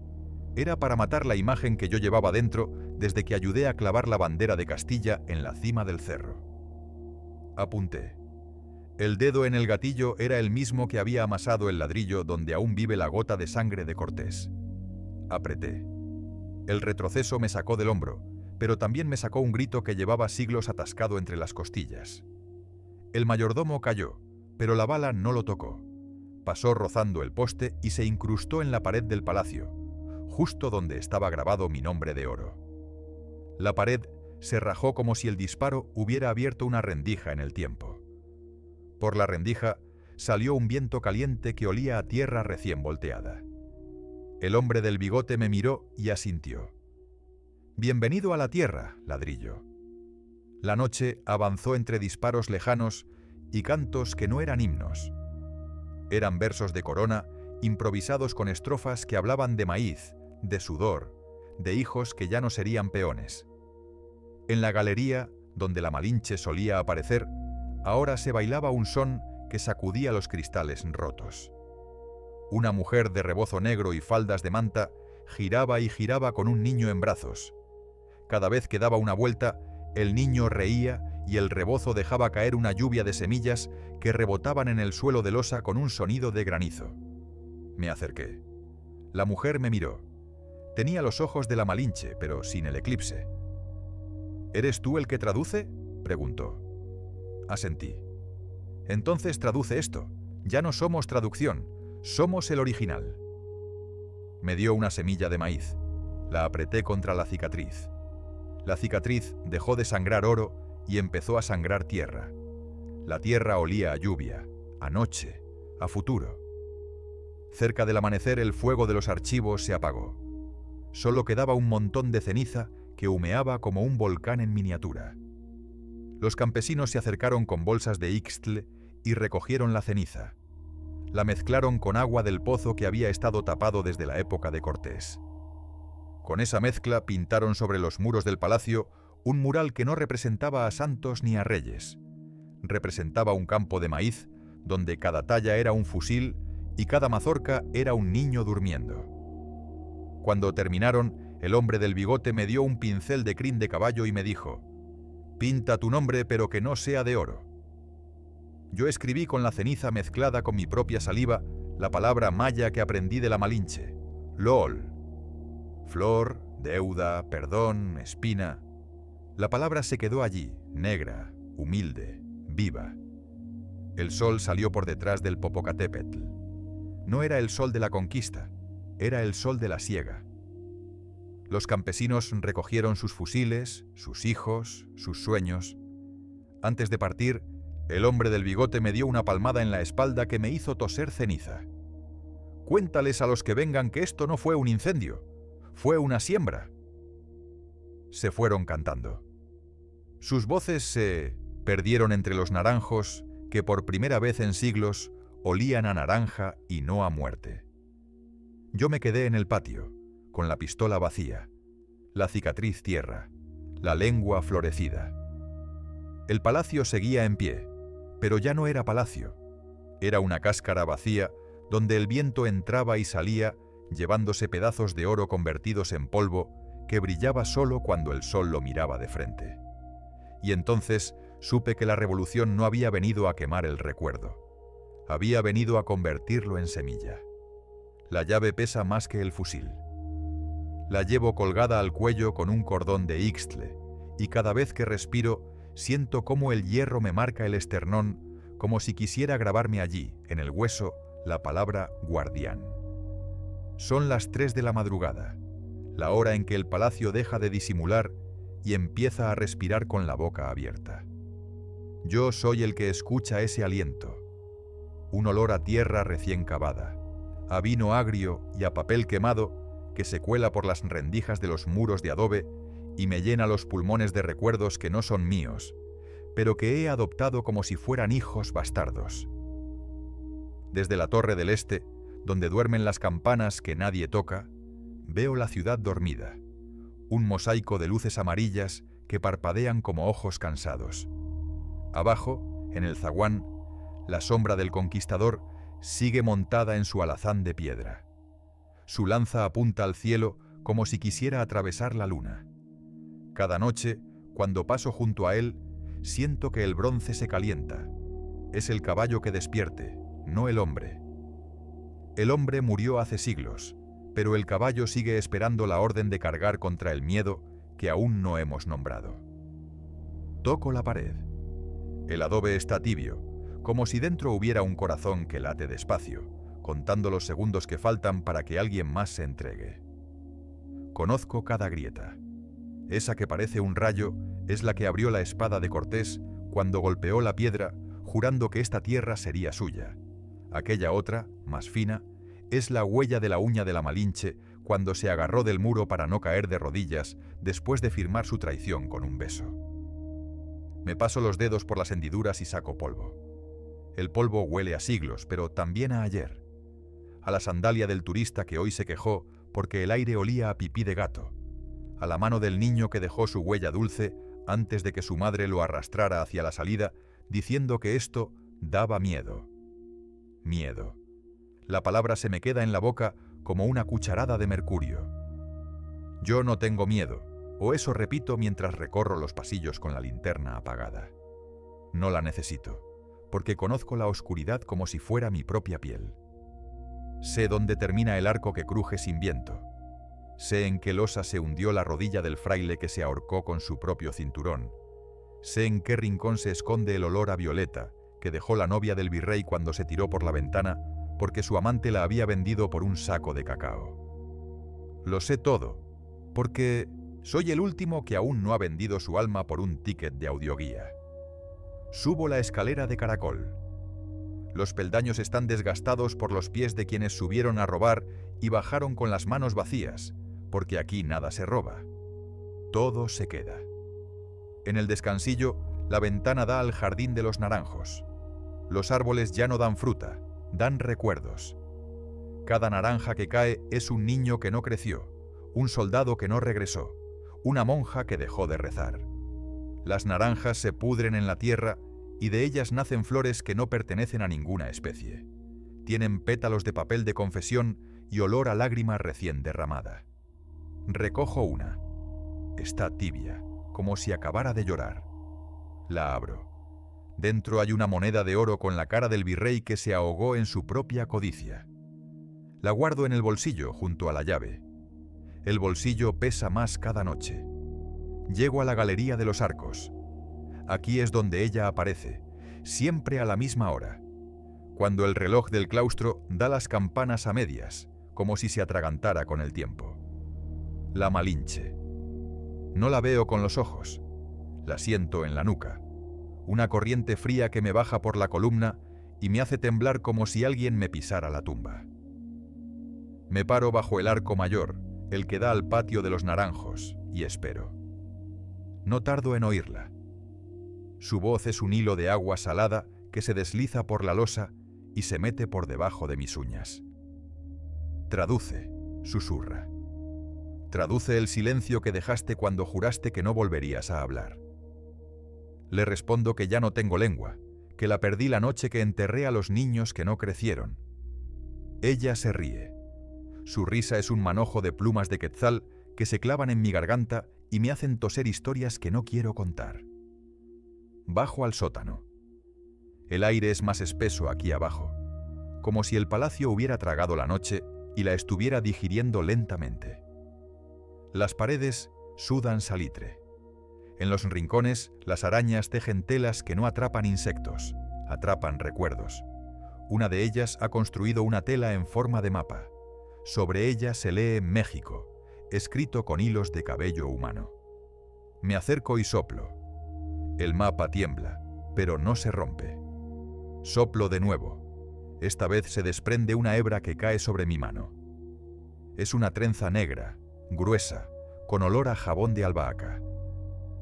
Era para matar la imagen que yo llevaba dentro desde que ayudé a clavar la bandera de Castilla en la cima del cerro. Apunté. El dedo en el gatillo era el mismo que había amasado el ladrillo donde aún vive la gota de sangre de Cortés. Apreté. El retroceso me sacó del hombro, pero también me sacó un grito que llevaba siglos atascado entre las costillas. El mayordomo cayó, pero la bala no lo tocó. Pasó rozando el poste y se incrustó en la pared del palacio, justo donde estaba grabado mi nombre de oro. La pared se rajó como si el disparo hubiera abierto una rendija en el tiempo. Por la rendija salió un viento caliente que olía a tierra recién volteada. El hombre del bigote me miró y asintió. «Bienvenido a la tierra, ladrillo». La noche avanzó entre disparos lejanos y cantos que no eran himnos. Eran versos de corona, improvisados con estrofas que hablaban de maíz, de sudor, de hijos que ya no serían peones. En la galería, donde la Malinche solía aparecer, ahora se bailaba un son que sacudía los cristales rotos. Una mujer de rebozo negro y faldas de manta giraba y giraba con un niño en brazos. Cada vez que daba una vuelta, el niño reía y el rebozo dejaba caer una lluvia de semillas que rebotaban en el suelo de losa con un sonido de granizo. Me acerqué. La mujer me miró. Tenía los ojos de la Malinche, pero sin el eclipse. «¿Eres tú el que traduce?», preguntó. Asentí. «Entonces traduce esto. Ya no somos traducción, somos el original». Me dio una semilla de maíz. La apreté contra la cicatriz. La cicatriz dejó de sangrar oro y empezó a sangrar tierra. La tierra olía a lluvia, a noche, a futuro. Cerca del amanecer el fuego de los archivos se apagó. Solo quedaba un montón de ceniza que humeaba como un volcán en miniatura. Los campesinos se acercaron con bolsas de ixtle y recogieron la ceniza. La mezclaron con agua del pozo que había estado tapado desde la época de Cortés. Con esa mezcla pintaron sobre los muros del palacio un mural que no representaba a santos ni a reyes. Representaba un campo de maíz, donde cada talla era un fusil y cada mazorca era un niño durmiendo. Cuando terminaron, el hombre del bigote me dio un pincel de crin de caballo y me dijo: «Pinta tu nombre, pero que no sea de oro». Yo escribí con la ceniza mezclada con mi propia saliva la palabra maya que aprendí de la Malinche: LOL. Flor, deuda, perdón, espina. La palabra se quedó allí, negra, humilde, viva. El sol salió por detrás del Popocatépetl. No era el sol de la conquista, era el sol de la siega. Los campesinos recogieron sus fusiles, sus hijos, sus sueños. Antes de partir, el hombre del bigote me dio una palmada en la espalda que me hizo toser ceniza. Cuéntales a los que vengan que esto no fue un incendio, fue una siembra. Se fueron cantando. Sus voces se perdieron entre los naranjos que por primera vez en siglos olían a naranja y no a muerte. Yo me quedé en el patio, con la pistola vacía, la cicatriz tierra, la lengua florecida. El palacio seguía en pie, pero ya no era palacio. Era una cáscara vacía donde el viento entraba y salía llevándose pedazos de oro convertidos en polvo que brillaba solo cuando el sol lo miraba de frente. Y entonces supe que la revolución no había venido a quemar el recuerdo. Había venido a convertirlo en semilla. La llave pesa más que el fusil. La llevo colgada al cuello con un cordón de ixtle, y cada vez que respiro siento cómo el hierro me marca el esternón, como si quisiera grabarme allí, en el hueso, la palabra guardián. Son las 3 de la madrugada, la hora en que el palacio deja de disimular y empieza a respirar con la boca abierta. Yo soy el que escucha ese aliento, un olor a tierra recién cavada, a vino agrio y a papel quemado que se cuela por las rendijas de los muros de adobe y me llena los pulmones de recuerdos que no son míos, pero que he adoptado como si fueran hijos bastardos. Desde la Torre del Este, donde duermen las campanas que nadie toca, veo la ciudad dormida, un mosaico de luces amarillas que parpadean como ojos cansados. Abajo, en el zaguán, la sombra del conquistador sigue montada en su alazán de piedra. Su lanza apunta al cielo como si quisiera atravesar la luna. Cada noche, cuando paso junto a él, siento que el bronce se calienta. Es el caballo que despierte, no el hombre. El hombre murió hace siglos, pero el caballo sigue esperando la orden de cargar contra el miedo que aún no hemos nombrado. Toco la pared. El adobe está tibio, como si dentro hubiera un corazón que late despacio, contando los segundos que faltan para que alguien más se entregue. Conozco cada grieta. Esa que parece un rayo es la que abrió la espada de Cortés cuando golpeó la piedra, jurando que esta tierra sería suya. Aquella otra, más fina, es la huella de la uña de la Malinche cuando se agarró del muro para no caer de rodillas después de firmar su traición con un beso. Me paso los dedos por las hendiduras y saco polvo. El polvo huele a siglos, pero también a ayer. A la sandalia del turista que hoy se quejó porque el aire olía a pipí de gato. A la mano del niño que dejó su huella dulce antes de que su madre lo arrastrara hacia la salida, diciendo que esto daba miedo. Miedo. La palabra se me queda en la boca como una cucharada de mercurio. Yo no tengo miedo, o eso repito mientras recorro los pasillos con la linterna apagada. No la necesito, porque conozco la oscuridad como si fuera mi propia piel. Sé dónde termina el arco que cruje sin viento. Sé en qué losa se hundió la rodilla del fraile que se ahorcó con su propio cinturón. Sé en qué rincón se esconde el olor a violeta que dejó la novia del virrey cuando se tiró por la ventana porque su amante la había vendido por un saco de cacao. Lo sé todo, porque soy el último que aún no ha vendido su alma por un ticket de audioguía. Subo la escalera de caracol. Los peldaños están desgastados por los pies de quienes subieron a robar y bajaron con las manos vacías, porque aquí nada se roba. Todo se queda. En el descansillo, la ventana da al jardín de los naranjos. Los árboles ya no dan fruta, dan recuerdos. Cada naranja que cae es un niño que no creció, un soldado que no regresó, una monja que dejó de rezar. Las naranjas se pudren en la tierra y de ellas nacen flores que no pertenecen a ninguna especie. Tienen pétalos de papel de confesión y olor a lágrima recién derramada. Recojo una. Está tibia, como si acabara de llorar. La abro. Dentro hay una moneda de oro con la cara del virrey que se ahogó en su propia codicia. La guardo en el bolsillo junto a la llave. El bolsillo pesa más cada noche. Llego a la galería de los arcos. Aquí es donde ella aparece, siempre a la misma hora, cuando el reloj del claustro da las campanas a medias, como si se atragantara con el tiempo. La Malinche. No la veo con los ojos, la siento en la nuca. Una corriente fría que me baja por la columna y me hace temblar como si alguien me pisara la tumba. Me paro bajo el arco mayor, el que da al patio de los naranjos, y espero. No tardo en oírla. Su voz es un hilo de agua salada que se desliza por la losa y se mete por debajo de mis uñas. Traduce, susurra. Traduce el silencio que dejaste cuando juraste que no volverías a hablar. Le respondo que ya no tengo lengua, que la perdí la noche que enterré a los niños que no crecieron. Ella se ríe. Su risa es un manojo de plumas de quetzal que se clavan en mi garganta y me hacen toser historias que no quiero contar. Bajo al sótano. El aire es más espeso aquí abajo, como si el palacio hubiera tragado la noche y la estuviera digiriendo lentamente. Las paredes sudan salitre. En los rincones, las arañas tejen telas que no atrapan insectos, atrapan recuerdos. Una de ellas ha construido una tela en forma de mapa. Sobre ella se lee México, escrito con hilos de cabello humano. Me acerco y soplo. El mapa tiembla, pero no se rompe. Soplo de nuevo. Esta vez se desprende una hebra que cae sobre mi mano. Es una trenza negra, gruesa, con olor a jabón de albahaca.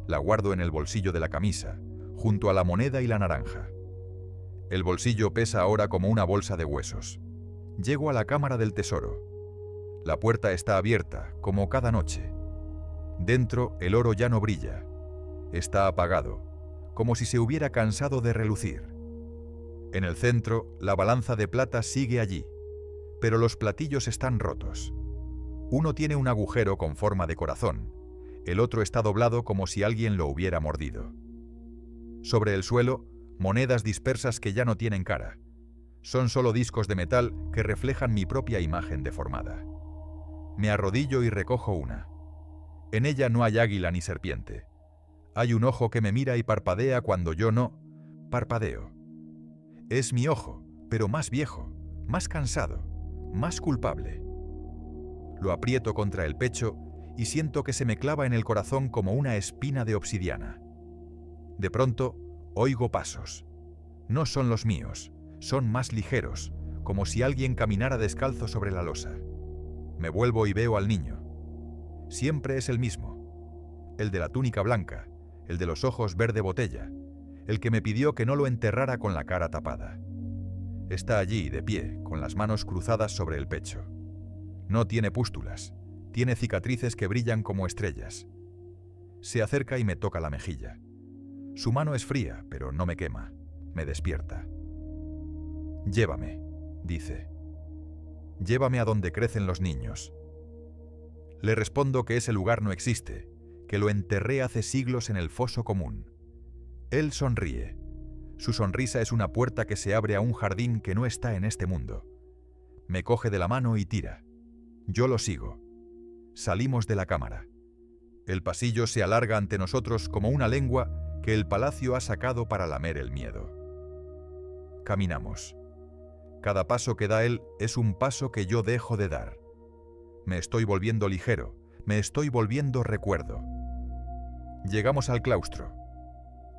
La guardo en el bolsillo de la camisa, junto a la moneda y la naranja. El bolsillo pesa ahora como una bolsa de huesos. Llego a la cámara del tesoro. La puerta está abierta, como cada noche. Dentro, el oro ya no brilla. Está apagado, como si se hubiera cansado de relucir. En el centro, la balanza de plata sigue allí, pero los platillos están rotos. Uno tiene un agujero con forma de corazón, el otro está doblado como si alguien lo hubiera mordido. Sobre el suelo, monedas dispersas que ya no tienen cara. Son solo discos de metal que reflejan mi propia imagen deformada. Me arrodillo y recojo una. En ella no hay águila ni serpiente. Hay un ojo que me mira y parpadea cuando yo no parpadeo. Es mi ojo, pero más viejo, más cansado, más culpable. Lo aprieto contra el pecho y siento que se me clava en el corazón como una espina de obsidiana. De pronto, oigo pasos. No son los míos, son más ligeros, como si alguien caminara descalzo sobre la losa. Me vuelvo y veo al niño. Siempre es el mismo. El de la túnica blanca, el de los ojos verde botella, el que me pidió que no lo enterrara con la cara tapada. Está allí, de pie, con las manos cruzadas sobre el pecho. No tiene pústulas, tiene cicatrices que brillan como estrellas. Se acerca y me toca la mejilla. Su mano es fría, pero no me quema, me despierta. Llévame, dice. Llévame a donde crecen los niños. Le respondo que ese lugar no existe, que lo enterré hace siglos en el foso común. Él sonríe. Su sonrisa es una puerta que se abre a un jardín que no está en este mundo. Me coge de la mano y tira. Yo lo sigo. Salimos de la cámara. El pasillo se alarga ante nosotros como una lengua que el palacio ha sacado para lamer el miedo. Caminamos. Cada paso que da él es un paso que yo dejo de dar. Me estoy volviendo ligero, me estoy volviendo recuerdo. Llegamos al claustro.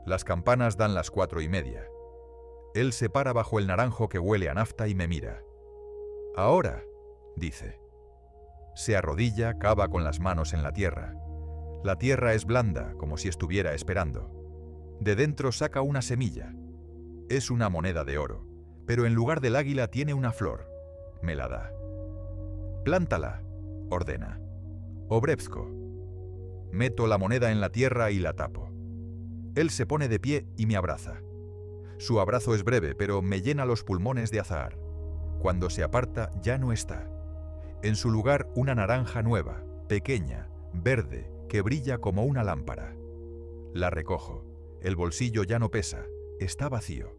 Las campanas dan las 4:30. Él se para bajo el naranjo que huele a nafta y me mira. «Ahora», dice. Se arrodilla, cava con las manos en la tierra. La tierra es blanda, como si estuviera esperando. De dentro saca una semilla. Es una moneda de oro, pero en lugar del águila tiene una flor. Me la da. «Plántala», ordena. «Obrevsko». Meto la moneda en la tierra y la tapo. Él se pone de pie y me abraza. Su abrazo es breve, pero me llena los pulmones de azahar. Cuando se aparta, ya no está. En su lugar, una naranja nueva, pequeña, verde, que brilla como una lámpara. La recojo. El bolsillo ya no pesa, está vacío.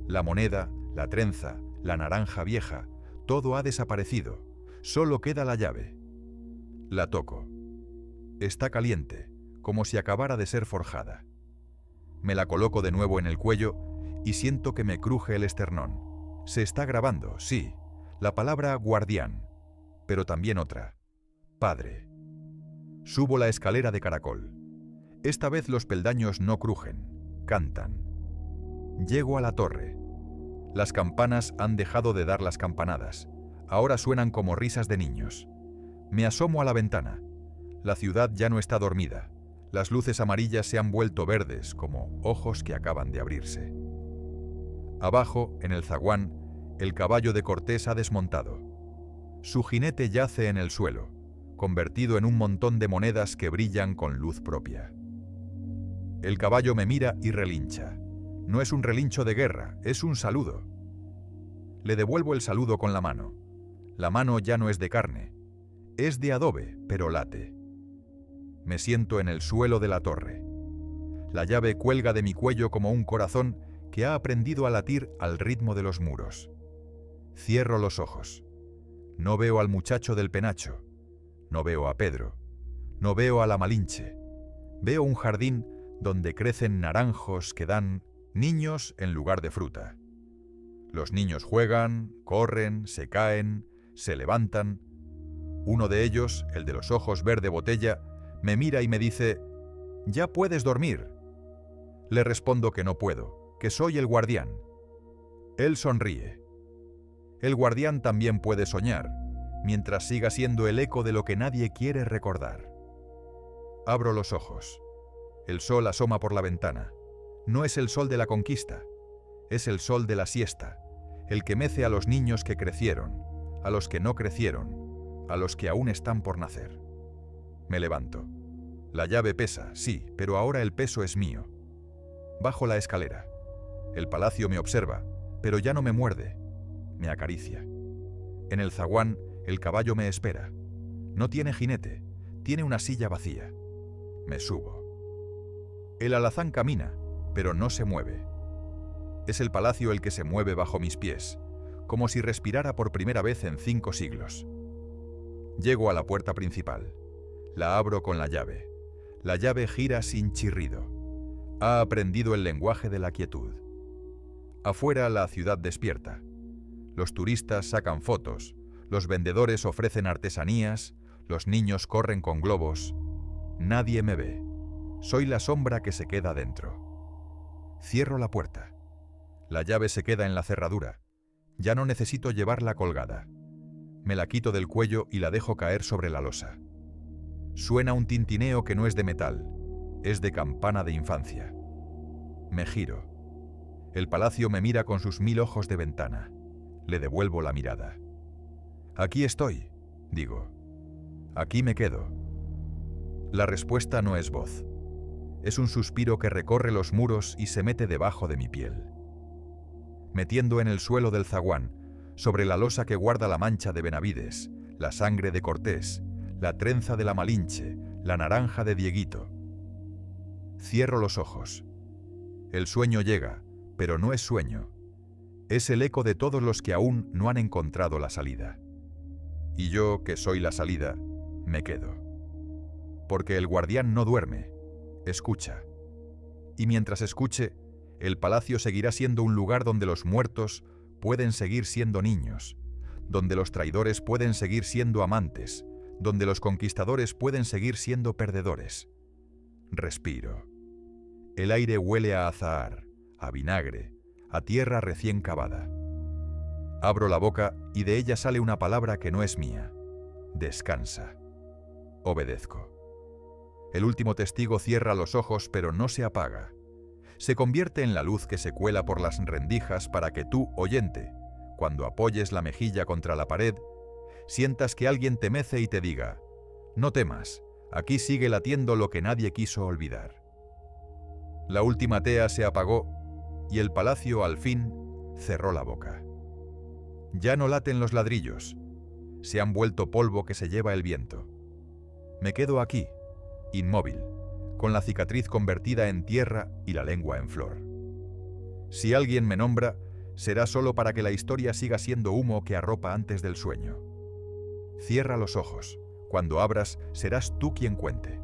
La moneda, la trenza, la naranja vieja, todo ha desaparecido. Solo queda la llave. La toco. Está caliente, como si acabara de ser forjada. Me la coloco de nuevo en el cuello y siento que me cruje el esternón. Se está grabando, sí, la palabra guardián, pero también otra, padre. Subo la escalera de caracol. Esta vez los peldaños no crujen, cantan. Llego a la torre. Las campanas han dejado de dar las campanadas. Ahora suenan como risas de niños. Me asomo a la ventana. La ciudad ya no está dormida. Las luces amarillas se han vuelto verdes, como ojos que acaban de abrirse. Abajo, en el zaguán, el caballo de Cortés ha desmontado. Su jinete yace en el suelo, convertido en un montón de monedas que brillan con luz propia. El caballo me mira y relincha. No es un relincho de guerra, es un saludo. Le devuelvo el saludo con la mano. La mano ya no es de carne. Es de adobe, pero late. Me siento en el suelo de la torre. La llave cuelga de mi cuello como un corazón que ha aprendido a latir al ritmo de los muros. Cierro los ojos. No veo al muchacho del penacho. No veo a Pedro. No veo a la Malinche. Veo un jardín donde crecen naranjos que dan niños en lugar de fruta. Los niños juegan, corren, se caen, se levantan. Uno de ellos, el de los ojos verde botella, me mira y me dice: «¿Ya puedes dormir?» Le respondo que no puedo, que soy el guardián. Él sonríe. El guardián también puede soñar, mientras siga siendo el eco de lo que nadie quiere recordar. Abro los ojos. El sol asoma por la ventana. No es el sol de la conquista, es el sol de la siesta, el que mece a los niños que crecieron, a los que no crecieron, a los que aún están por nacer. Me levanto. La llave pesa, sí, pero ahora el peso es mío. Bajo la escalera. El palacio me observa, pero ya no me muerde. Me acaricia. En el zaguán, el caballo me espera. No tiene jinete, tiene una silla vacía. Me subo. El alazán camina, pero no se mueve. Es el palacio el que se mueve bajo mis pies, como si respirara por primera vez en 5 siglos. Llego a la puerta principal. La abro con la llave. La llave gira sin chirrido. Ha aprendido el lenguaje de la quietud. Afuera la ciudad despierta. Los turistas sacan fotos, los vendedores ofrecen artesanías, los niños corren con globos. Nadie me ve. Soy la sombra que se queda dentro. Cierro la puerta. La llave se queda en la cerradura. Ya no necesito llevarla colgada. Me la quito del cuello y la dejo caer sobre la losa. Suena un tintineo que no es de metal, es de campana de infancia. Me giro. El palacio me mira con sus 1000 ojos de ventana. Le devuelvo la mirada. Aquí estoy, digo. Aquí me quedo. La respuesta no es voz. Es un suspiro que recorre los muros y se mete debajo de mi piel. Me tiendo en el suelo del zaguán, sobre la losa que guarda la mancha de Benavides, la sangre de Cortés, la trenza de la Malinche, la naranja de Dieguito. Cierro los ojos. El sueño llega, pero no es sueño. Es el eco de todos los que aún no han encontrado la salida. Y yo, que soy la salida, me quedo. Porque el guardián no duerme, escucha. Y mientras escuche, el palacio seguirá siendo un lugar donde los muertos pueden seguir siendo niños, donde los traidores pueden seguir siendo amantes, donde los conquistadores pueden seguir siendo perdedores. Respiro. El aire huele a azahar, a vinagre, a tierra recién cavada. Abro la boca y de ella sale una palabra que no es mía. Descansa. Obedezco. El último testigo cierra los ojos, pero no se apaga. Se convierte en la luz que se cuela por las rendijas para que tú, oyente, cuando apoyes la mejilla contra la pared, sientas que alguien te mece y te diga: no temas, aquí sigue latiendo lo que nadie quiso olvidar. La última tea se apagó y el palacio al fin cerró la boca. Ya no laten los ladrillos, se han vuelto polvo que se lleva el viento. Me quedo aquí, inmóvil, con la cicatriz convertida en tierra y la lengua en flor. Si alguien me nombra, será solo para que la historia siga siendo humo que arropa antes del sueño. Cierra los ojos. Cuando abras, serás tú quien cuente.